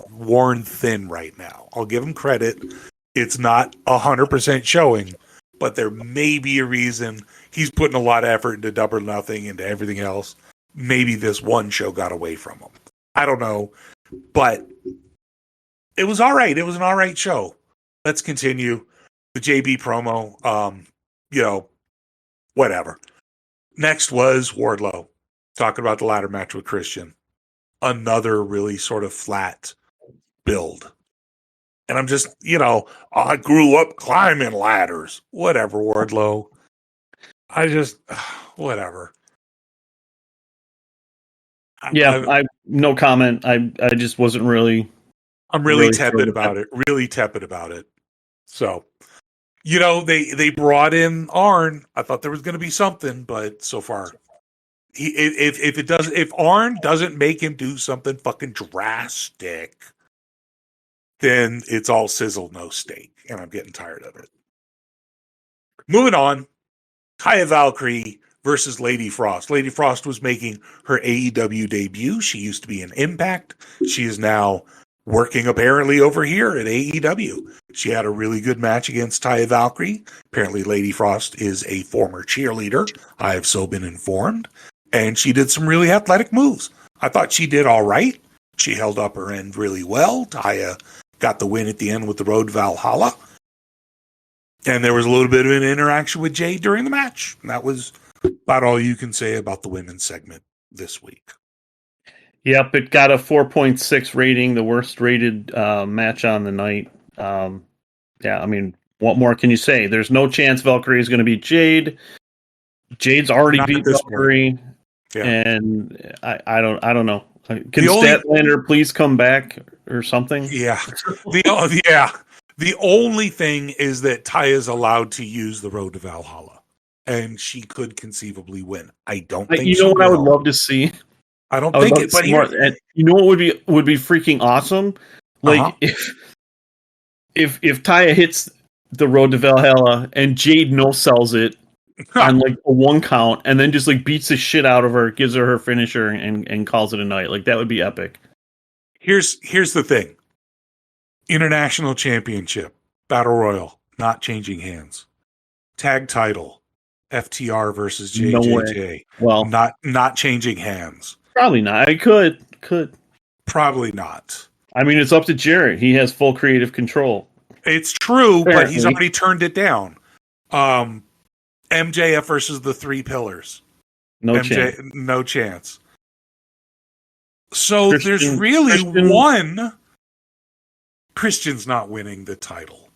worn thin right now. I'll give him credit. It's not 100% showing, but there may be a reason. He's putting a lot of effort into Double or Nothing, into everything else. Maybe this one show got away from him. I don't know, but it was all right. It was an all right show. Let's continue. The JB promo, whatever. Next was Wardlow talking about the ladder match with Christian. Another really sort of flat build. And I'm just, I grew up climbing ladders. Whatever, Wardlow. Whatever. I no comment. I just wasn't really. I'm really tepid about it. Really tepid about it. So, they brought in Arn. I thought there was going to be something, but so far, if Arn doesn't make him do something fucking drastic, then it's all sizzle, no steak, and I'm getting tired of it. Moving on, Taya Valkyrie versus Lady Frost. Lady Frost was making her AEW debut. She used to be in Impact. She is now working apparently over here at AEW. She had a really good match against Taya Valkyrie. Apparently Lady Frost is a former cheerleader. I have so been informed. And she did some really athletic moves. I thought she did all right. She held up her end really well. Taya got the win at the end with the Road to Valhalla. And there was a little bit of an interaction with Jade during the match. And that was about all you can say about the women's segment this week. Yep, it got a 4.6 rating, the worst rated match on the night. What more can you say? There's no chance Valkyrie is going to beat Jade. Jade's already beat Valkyrie. Yeah. And I don't know. Can Statlander please come back or something? Yeah. The only thing is that Taya's allowed to use the Road to Valhalla, and she could conceivably win. I don't think. You know what I would love to see? I don't think it. But and you know what would be freaking awesome? Like if Taya hits the Road to Valhalla and Jade no sells it on like a 1 count, and then just like beats the shit out of her, gives her finisher, and calls it a night. Like that would be epic. Here's the thing. International Championship, Battle Royal, not changing hands. Tag title, FTR versus JJJ. Well, not changing hands. Probably not. I could. Probably not. I mean, it's up to Jarrett. He has full creative control. It's true, apparently. But he's already turned it down. MJF versus the Three Pillars. No chance. So there's really one. Christian's not winning the title.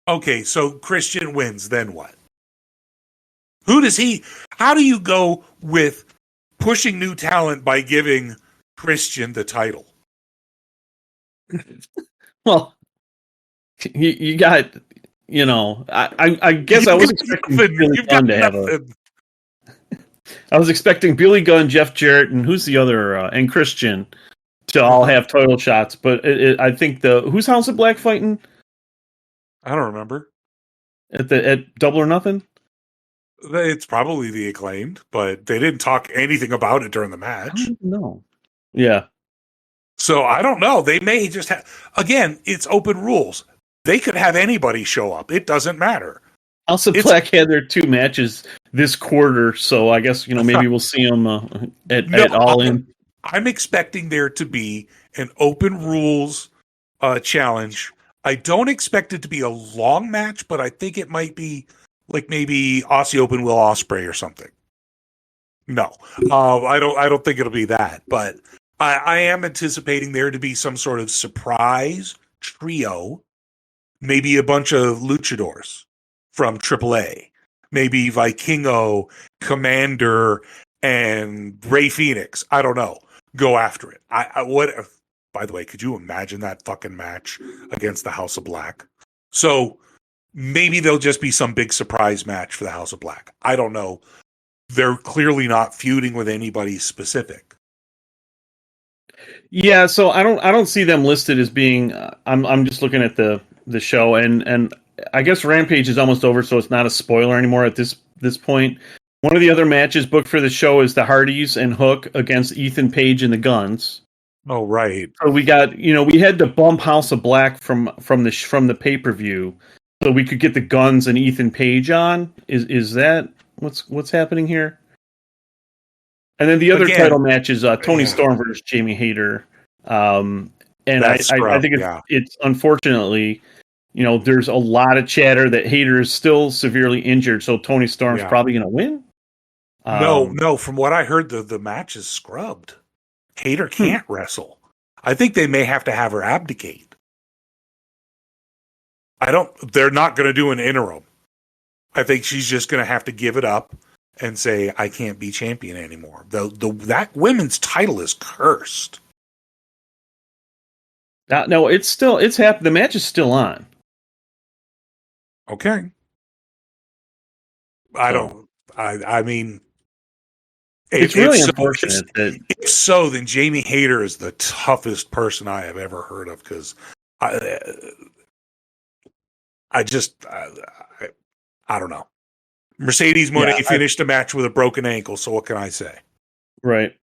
Okay, so Christian wins, then what? How do you go with pushing new talent by giving Christian the title? Well, you got, I guess I was expecting Billy Gunn to have I was expecting Billy Gunn, Jeff Jarrett, and who's the other, and Christian to all have title shots, but I think who's House of Black fighting? I don't remember. At Double or Nothing? It's probably the Acclaimed, but they didn't talk anything about it during the match. No. Yeah. So I don't know. They may just have. Again, it's open rules. They could have anybody show up. It doesn't matter. House of Black had their 2 matches this quarter, so I guess maybe we'll see them at All In. I'm expecting there to be an open rules challenge. I don't expect it to be a long match, but I think it might be like maybe Aussie Open Will Ospreay or something. No, I don't think it'll be that, but I am anticipating there to be some sort of surprise trio, maybe a bunch of luchadors from AAA, maybe Vikingo, Commander, and Ray Phoenix. I don't know. Go after it. By the way, could you imagine that fucking match against the House of Black? So maybe there'll just be some big surprise match for the House of Black. I don't know. They're clearly not feuding with anybody specific. Yeah, so I don't see them listed as being. I'm just looking at the show, and I guess Rampage is almost over, so it's not a spoiler anymore at this point. One of the other matches booked for the show is the Hardys and Hook against Ethan Page and the Guns. Oh, right. So we got, we had to bump House of Black from the pay-per-view So we could get the Guns and Ethan Page on. Is that what's happening here? And then the other title match is Tony Storm versus Jamie Hayter. And I think it's unfortunately, there's a lot of chatter that Hayter is still severely injured, so Tony Storm's probably going to win. No. From what I heard, the match is scrubbed. Hayter can't wrestle. I think they may have to have her abdicate. They're not going to do an interim. I think she's just going to have to give it up and say, I can't be champion anymore. That women's title is cursed. No, it's happened. The match is still on. Okay. I mean, it's really unfortunate that if so, then Jamie Hayter is the toughest person I have ever heard of, because I don't know. Mercedes Moné finished the match with a broken ankle, so what can I say? Right.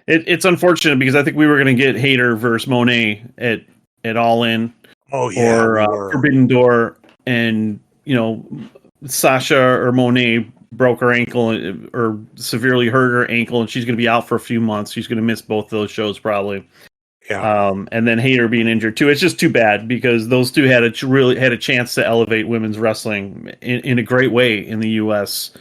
It's unfortunate because I think we were going to get Hayter versus Moné at All In. Oh yeah. Or Forbidden Door, and Sasha or Moné broke her ankle or severely hurt her ankle, and she's going to be out for a few months. She's going to miss both of those shows probably. Yeah. And then Hayter being injured too. It's just too bad because those two had a chance to elevate women's wrestling in a great way in the U.S.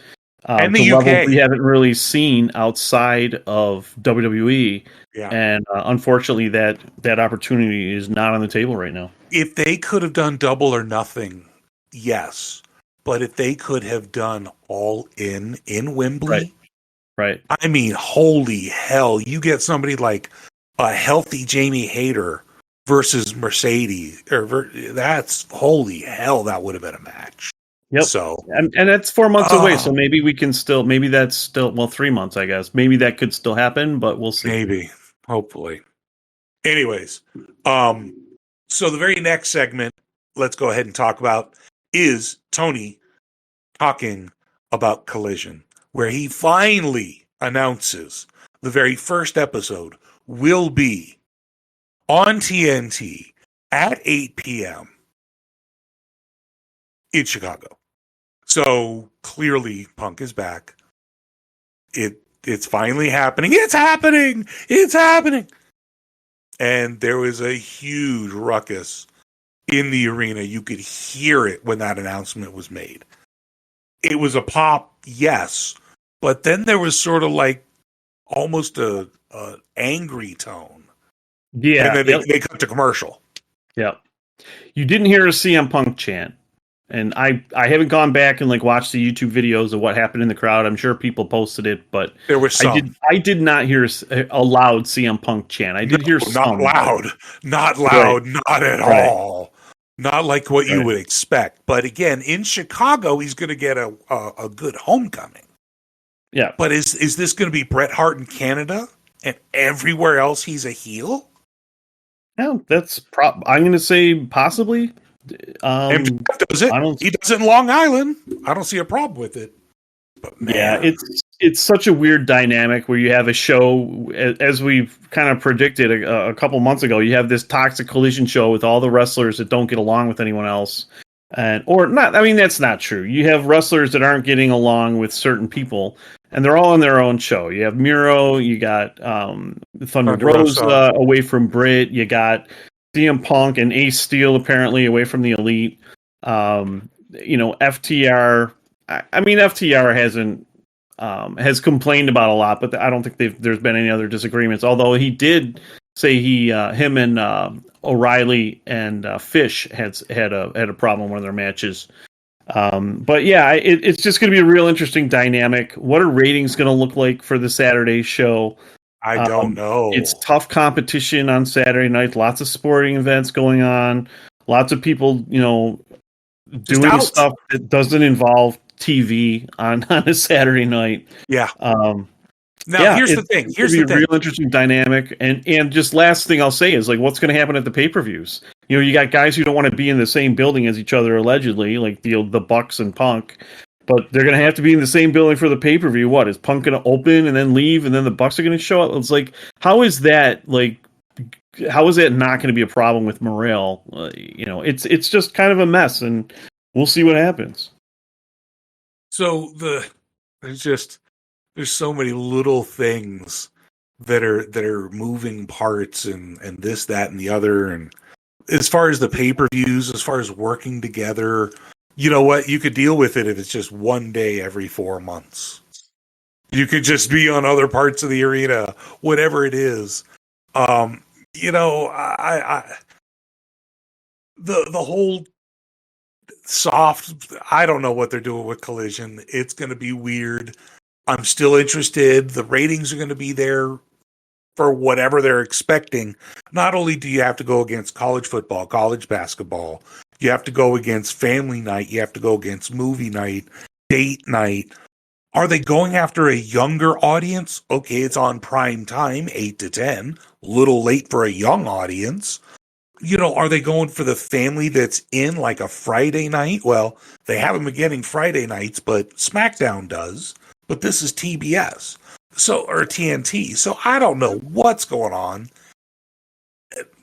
And the UK. Levels we haven't really seen outside of WWE. Yeah. And unfortunately, that opportunity is not on the table right now. If they could have done Double or Nothing, yes. But if they could have done All In Wembley, right. I mean, holy hell! You get somebody like a healthy Jamie Hayter versus Mercedes, that's holy hell. That would have been a match. Yep. So, and that's 4 months away. So maybe maybe that's still 3 months, I guess. Maybe that could still happen, but we'll see. Maybe, hopefully. Anyways, so the very next segment, let's go ahead and talk about is Tony talking about Collision, where he finally announces the very first episode will be on TNT at 8 p.m. in Chicago. So clearly Punk is back. It's finally happening. It's happening. And there was a huge ruckus in the arena. You could hear it when that announcement was made. It was a pop, yes, but then there was sort of like almost a angry tone. Yeah. And then they cut to commercial. Yeah. You didn't hear a CM Punk chant. And I haven't gone back and watched the YouTube videos of what happened in the crowd. I'm sure people posted it, but there was some. I did not hear a loud CM Punk chant. I did hear some. Not loud, not at all. Not like what you would expect. But again, in Chicago, he's going to get a good homecoming. Yeah. But is this going to be Bret Hart in Canada and everywhere else he's a heel? No, that's I'm going to say possibly. MJF does it. He does it in Long Island. I don't see a problem with it. But man. Yeah, it's such a weird dynamic where you have a show, as we've kind of predicted a couple months ago. You have this toxic collision show with all the wrestlers that don't get along with anyone else, or not. I mean, that's not true. You have wrestlers that aren't getting along with certain people, and they're all on their own show. You have Miro, you got Thunder Rosa away from Britt, you got CM Punk and Ace Steel apparently away from the Elite. FTR. I mean, FTR has complained about a lot, but I don't think there's been any other disagreements. Although he did say him and O'Reilly and Fish had a problem in one of their matches. But yeah, it's just going to be a real interesting dynamic. What are ratings going to look like for the Saturday show? I don't know. It's tough competition on Saturday night. Lots of sporting events going on. Lots of people, doing stuff that doesn't involve TV on a Saturday night. Yeah. Here's the thing. Here's the thing. Real interesting dynamic. And just last thing I'll say is what's going to happen at the pay-per-views? You got guys who don't want to be in the same building as each other allegedly, like the Bucks and Punk. But they're going to have to be in the same building for the pay-per-view. What, is Punk going to open and then leave and then the Bucks are going to show up? It's how is that not going to be a problem with morale? It's just kind of a mess. And we'll see what happens. So there's so many little things that are moving parts and this, that, and the other. And as far as the pay-per-views, as far as working together, you know what? You could deal with it if it's just one day every 4 months. You could just be on other parts of the arena, whatever it is. You know, the whole soft, I don't know what they're doing with Collision. It's going to be weird. I'm still interested. The ratings are going to be there for whatever they're expecting. Not only do you have to go against college football, college basketball, you have to go against family night, you have to go against movie night, date night. Are they going after a younger audience? Okay, it's on prime time, 8 to 10, a little late for a young audience. You know, are they going for the family that's in like a Friday night? Well, they haven't been getting Friday nights, but SmackDown does. But this is TBS, or TNT. So I don't know what's going on.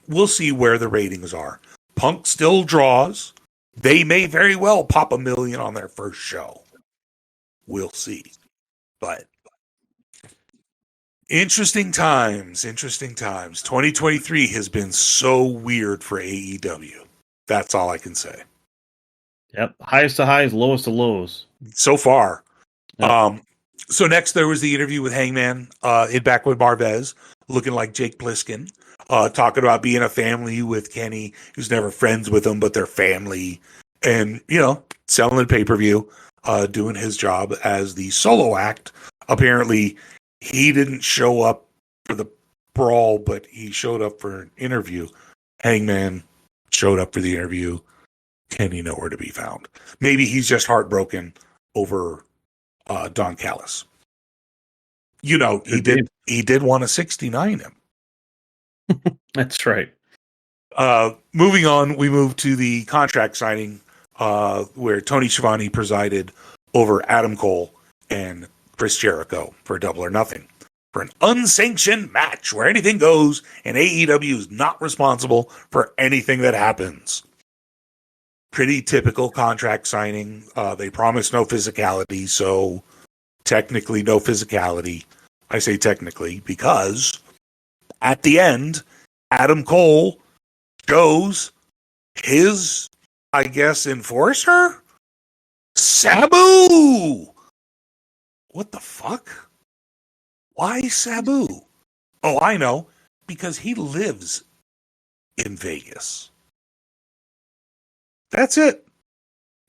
We'll see where the ratings are. Punk still draws. They may very well pop 1 million on their first show. We'll see. But interesting times. 2023 has been so weird for AEW. That's all I can say. Yep. Highest to highs, lowest to lows. So far. Yep. So next there was the interview with Hangman, back with Marvez, looking like Jake Plissken, talking about being a family with Kenny, who's never friends with him, but they're family. And, you know, selling pay-per-view. Doing his job as the solo act. Apparently, he didn't show up for the brawl, but he showed up for an interview. Hangman showed up for the interview. Kenny nowhere to be found. Maybe he's just heartbroken over Don Callis. You know, he did want to 69 him. That's right. Moving on, we move to the contract signing. Where Tony Schiavone presided over Adam Cole and Chris Jericho for Double or Nothing for an unsanctioned match where anything goes and AEW is not responsible for anything that happens. Pretty typical contract signing. They promised no physicality, so technically no physicality. I say technically because at the end, Adam Cole chose his, I guess, enforcer? Sabu! What the fuck? Why Sabu? Oh, I know. Because he lives in Vegas. That's it.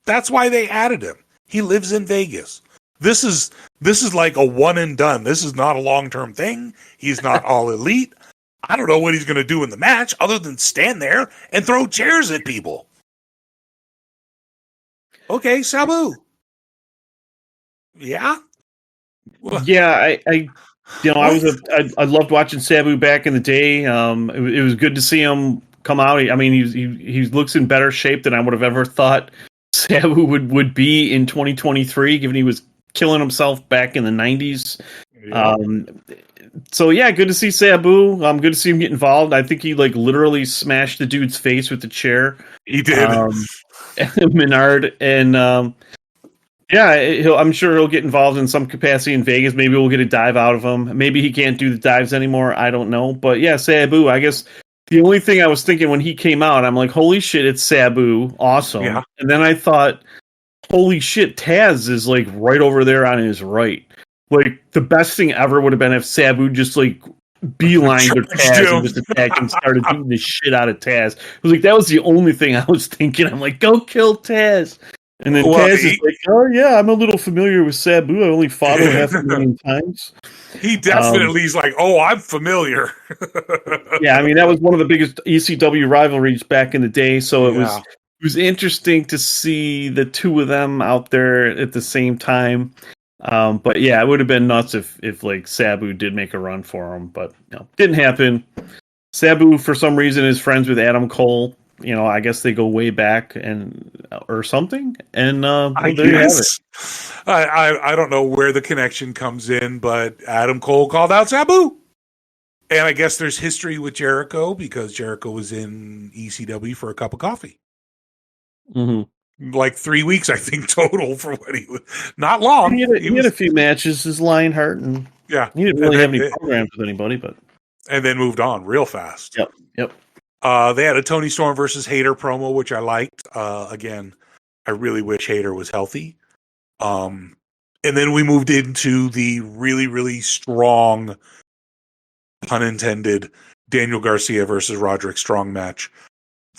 That's why they added him. He lives in Vegas. This is like a one and done. This is not a long-term thing. He's not all elite. I don't know what he's going to do in the match other than stand there and throw chairs at people. Okay, Sabu. Yeah? Yeah, I loved watching Sabu back in the day. It was good to see him come out. I mean, he looks in better shape than I would have ever thought Sabu would be in 2023, given he was killing himself back in the 90s. Yeah. So yeah, good to see Sabu. Good to see him get involved. I think he like literally smashed the dude's face with the chair. He did. Menard, and I'm sure he'll get involved in some capacity in Vegas. Maybe we'll get a dive out of him. Maybe he can't do the dives anymore. I don't know. But yeah, Sabu, I guess the only thing I was thinking when he came out, I'm like, holy shit, it's Sabu. Awesome. Yeah. And then I thought, holy shit, Taz is like right over there on his right. Like the best thing ever would have been if Sabu just like beelined to Taz and just attacked and started beating the shit out of Taz. It was like that was the only thing I was thinking. I'm like, go kill Taz. And then Taz is like, oh yeah, I'm a little familiar with Sabu. I only fought him 500,000 times. He definitely is like, oh, I'm familiar. Yeah, I mean that was one of the biggest ECW rivalries back in the day. So it was interesting to see the two of them out there at the same time. But yeah, it would have been nuts if like Sabu did make a run for him, but didn't happen. Sabu, for some reason, is friends with Adam Cole. I guess they go way back or something. And I guess I don't know where the connection comes in, but Adam Cole called out Sabu, and I guess there's history with Jericho because Jericho was in ECW for a cup of coffee. Mm-hmm. like 3 weeks, I think, total for what he was. Not long. He had a few matches as Lionheart, and yeah, he didn't really have any programs with anybody, but and then moved on real fast. Yep. They had a Tony Storm versus Hayter promo, which I liked. Again, I really wish Hayter was healthy. And then we moved into the really, really strong, pun intended, Daniel Garcia versus Roderick Strong match.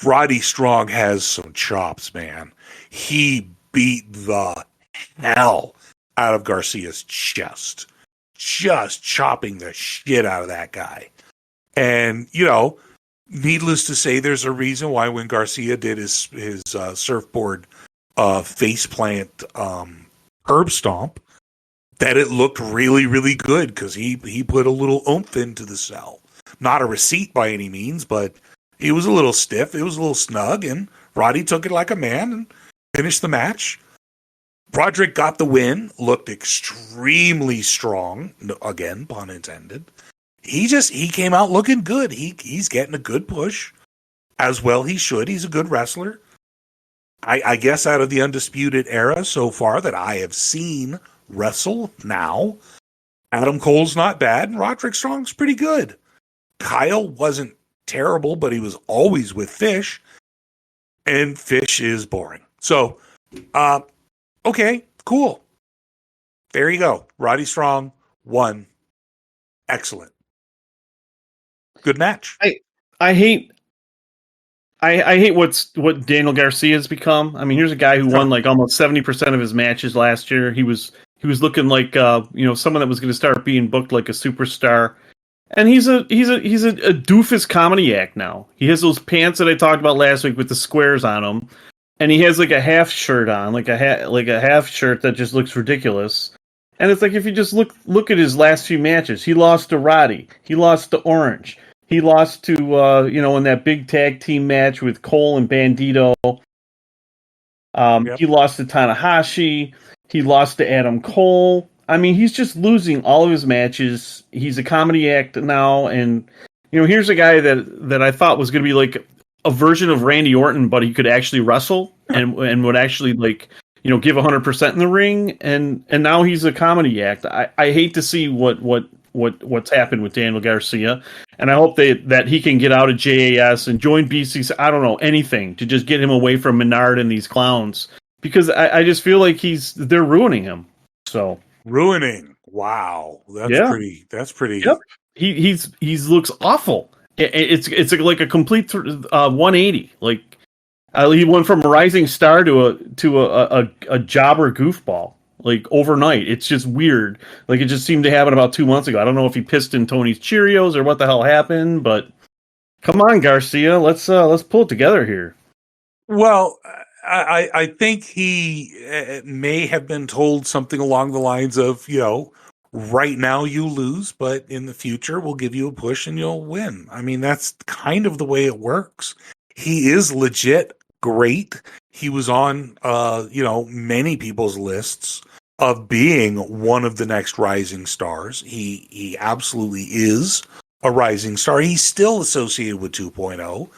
Roddy Strong has some chops, man. He beat the hell out of Garcia's chest. Just chopping the shit out of that guy. And, needless to say, there's a reason why when Garcia did his surfboard faceplant herb stomp, that it looked really, really good because he put a little oomph into the cell. Not a receipt by any means, but he was a little stiff. It was a little snug, and Roddy took it like a man and finished the match. Roderick got the win, looked extremely strong. Again, pun intended. He came out looking good. He's getting a good push, as well he should. He's a good wrestler. I guess out of the Undisputed Era so far that I have seen wrestle now, Adam Cole's not bad, and Roderick Strong's pretty good. Kyle wasn't terrible, but he was always with Fish, and Fish is boring. So, okay, cool. There you go. Roddy Strong won. Excellent. Good match. I hate what Daniel Garcia's become. I mean, here's a guy who won like almost 70% of his matches last year. He was looking like someone that was going to start being booked like a superstar. And he's a doofus comedy act now. He has those pants that I talked about last week with the squares on them, and he has like a half shirt on, like a half shirt that just looks ridiculous. And it's like if you just look at his last few matches, he lost to Roddy, he lost to Orange, he lost to in that big tag team match with Cole and Bandito. He lost to Tanahashi. He lost to Adam Cole. I mean, he's just losing all of his matches. He's a comedy act now, and here's a guy that I thought was going to be like a version of Randy Orton, but he could actually wrestle and would actually give 100% in the ring, and now he's a comedy act. I hate to see what's happened with Daniel Garcia, and I hope that he can get out of JAS and join BCC. I don't know, anything to just get him away from Menard and these clowns, because I just feel like they're ruining him. So. Ruining. Wow. That's pretty. Yep. He looks awful. It's like a complete 180. Like he went from a rising star to a jobber goofball like overnight. It's just weird. Like it just seemed to happen about 2 months ago. I don't know if he pissed in Tony's Cheerios or what the hell happened, but come on, Garcia, let's pull it together here. Well, I think he may have been told something along the lines of, right now you lose, but in the future we'll give you a push and you'll win. I mean, that's kind of the way it works. He is legit great. He was on, many people's lists of being one of the next rising stars. He absolutely is a rising star. He's still associated with 2.0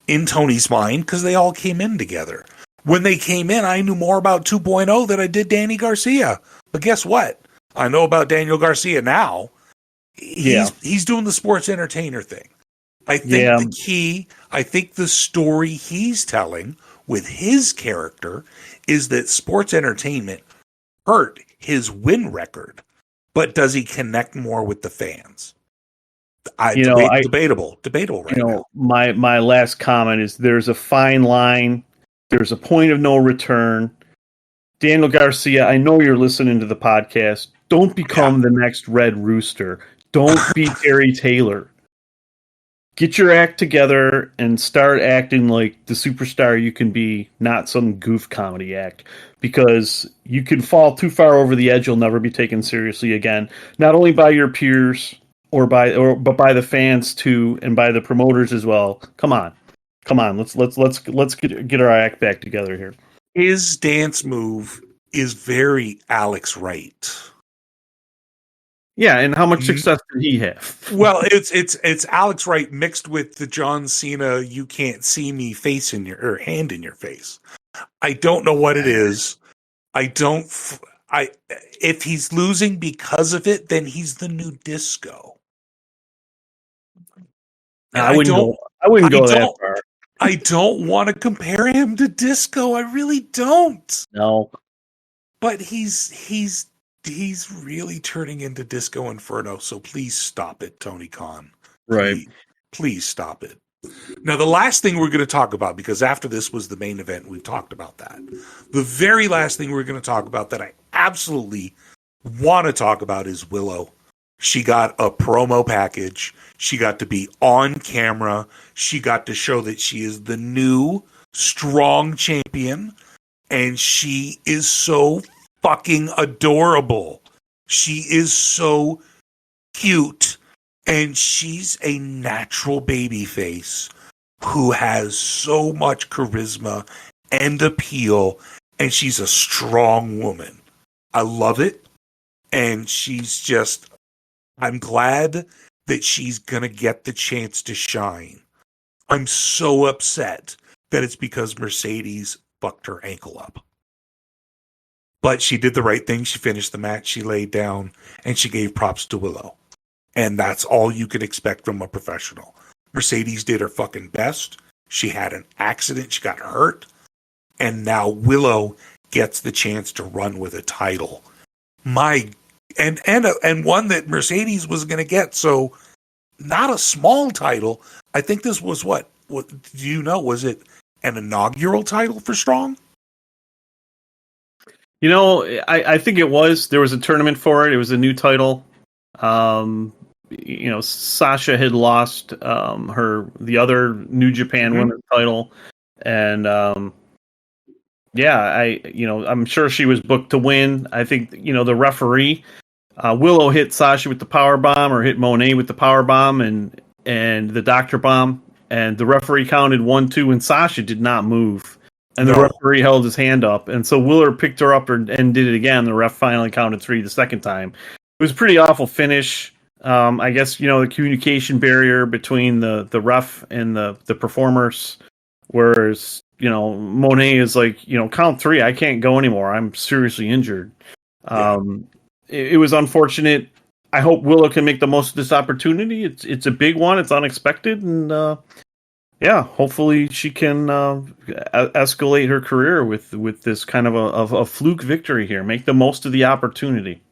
in Tony's mind because they all came in together. When they came in, I knew more about 2.0 than I did Danny Garcia. But guess what? I know about Daniel Garcia now. He's doing the sports entertainer thing. I think the story he's telling with his character is that sports entertainment hurt his win record, but does he connect more with the fans? Debatable right now. My last comment is there's a fine line. There's a point of no return. Daniel Garcia, I know you're listening to the podcast. Don't become the next Red Rooster. Don't be Terry Taylor. Get your act together and start acting like the superstar you can be, not some goof comedy act. Because you can fall too far over the edge, you'll never be taken seriously again. Not only by your peers, but by the fans too, and by the promoters as well. Come on, let's get our act back together here. His dance move is very Alex Wright. Yeah, and how much success did he have? Well, it's Alex Wright mixed with the John Cena "you can't see me" face in your or hand in your face. I don't know what it is. If he's losing because of it, then he's the new Disco. I wouldn't go that far. I don't want to compare him to Disco. I really don't. No. But he's really turning into Disco Inferno, so please stop it, Tony Khan. Right. Please stop it. Now, the last thing we're going to talk about, because after this was the main event, we've talked about that. The very last thing we're going to talk about that I absolutely want to talk about is Willow. She got a promo package. She got to be on camera. She got to show that she is the new strong champion. And she is so fucking adorable. She is so cute. And she's a natural baby face who has so much charisma and appeal. And she's a strong woman. I love it. And she's just, I'm glad that she's going to get the chance to shine. I'm so upset that it's because Mercedes fucked her ankle up. But she did the right thing. She finished the match. She laid down and she gave props to Willow. And that's all you could expect from a professional. Mercedes did her fucking best. She had an accident. She got hurt. And now Willow gets the chance to run with a title. And one that Mercedes was going to get. So not a small title. I think this was what do you know? Was it an inaugural title for Strong? You know, I think it was. There was a tournament for it. It was a new title. You know, Sasha had lost the other New Japan Women's title, and I'm sure she was booked to win. I think the referee Willow hit Sasha with the power bomb, or hit Monet with the power bomb, and the doctor bomb, and the referee counted 1, 2, and Sasha did not move. And the referee held his hand up, and so Willer picked her up and did it again. The ref finally counted 3 the second time. It was a pretty awful finish. I guess the communication barrier between the ref and the performers, whereas Monet is like, count 3. I can't go anymore. I'm seriously injured. It was unfortunate. I hope Willow can make the most of this opportunity. It's a big one. It's unexpected, and hopefully she can escalate her career with this kind of a fluke victory here. Make the most of the opportunity.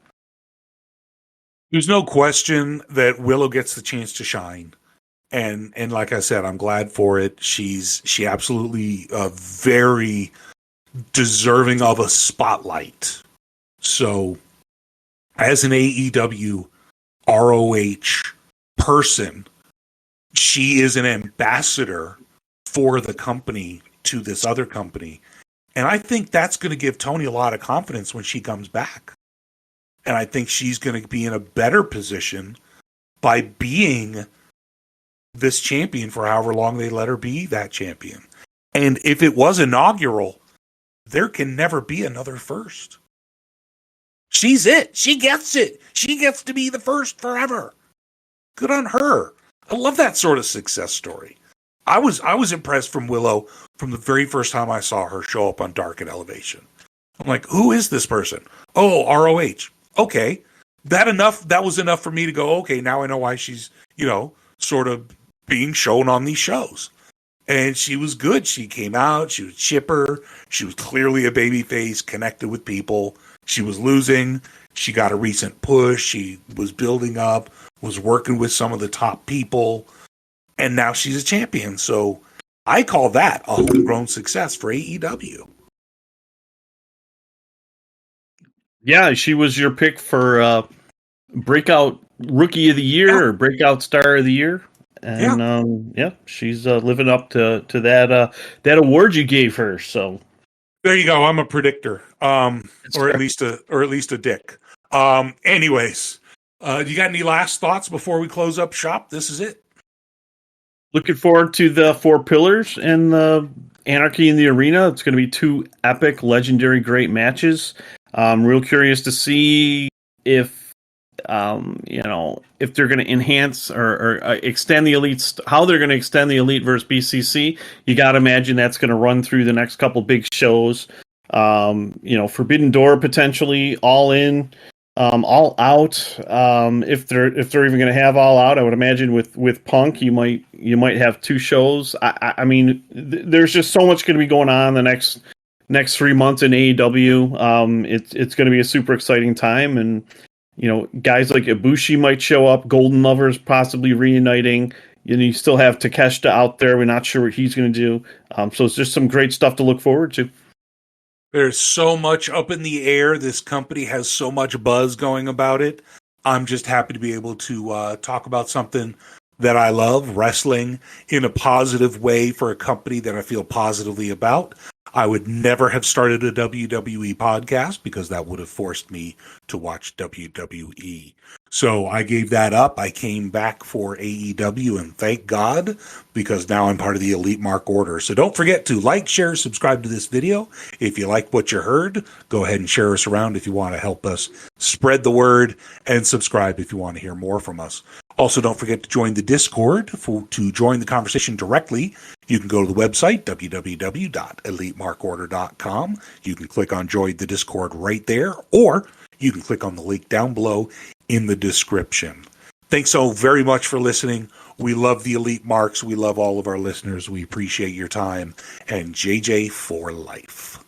There's no question that Willow gets the chance to shine. And like I said, I'm glad for it. She absolutely very deserving of a spotlight. So as an AEW ROH person, she is an ambassador for the company to this other company. And I think that's going to give Tony a lot of confidence when she comes back. And I think she's going to be in a better position by being this champion for however long they let her be that champion. And if it was inaugural, there can never be another first. She's it. She gets it. She gets to be the first forever. Good on her. I love that sort of success story. I was impressed from Willow from the very first time I saw her show up on Dark at Elevation. I'm like, who is this person? Oh, ROH. Okay. That was enough for me to go, okay, now I know why she's, sort of being shown on these shows. And she was good. She came out. She was chipper. She was clearly a babyface, connected with people. She was losing. She got a recent push. She was building up, was working with some of the top people. And now she's a champion. So I call that a homegrown success for AEW. Yeah, she was your pick for breakout rookie of the year or breakout star of the year. And she's living up to that award you gave her. So there you go. I'm a predictor, or at least a dick. Anyways, you got any last thoughts before we close up shop? This is it. Looking forward to the 4 pillars and the Anarchy in the Arena. It's going to be 2 epic, legendary, great matches. I'm real curious to see if if they're going to enhance or extend the Elite, how they're going to extend the Elite versus BCC. You got to imagine that's going to run through the next couple big shows. Forbidden Door potentially, All In, All Out. If they're even going to have All Out, I would imagine with Punk, you might have 2 shows. I mean, there's just so much going to be going on the next 3 months in AEW. It's going to be a super exciting time, and guys like Ibushi might show up. Golden Lovers possibly reuniting. You still have Takeshita out there. We're not sure what he's going to do. So it's just some great stuff to look forward to. There's so much up in the air. This company has so much buzz going about it. I'm just happy to be able to talk about something that I love, wrestling, in a positive way for a company that I feel positively about. I would never have started a WWE podcast because that would have forced me to watch WWE. So I gave that up. I came back for AEW, and thank God, because now I'm part of the Elite Mark Order. So don't forget to like, share, subscribe to this video. If you like what you heard, go ahead and share us around if you want to help us spread the word, and subscribe if you want to hear more from us. Also, don't forget to join the Discord. To join the conversation directly, you can go to the website, www.elitemarkorder.com. You can click on Join the Discord right there, or you can click on the link down below in the description. Thanks so very much for listening. We love the Elite Marks. We love all of our listeners. We appreciate your time. And JJ for life.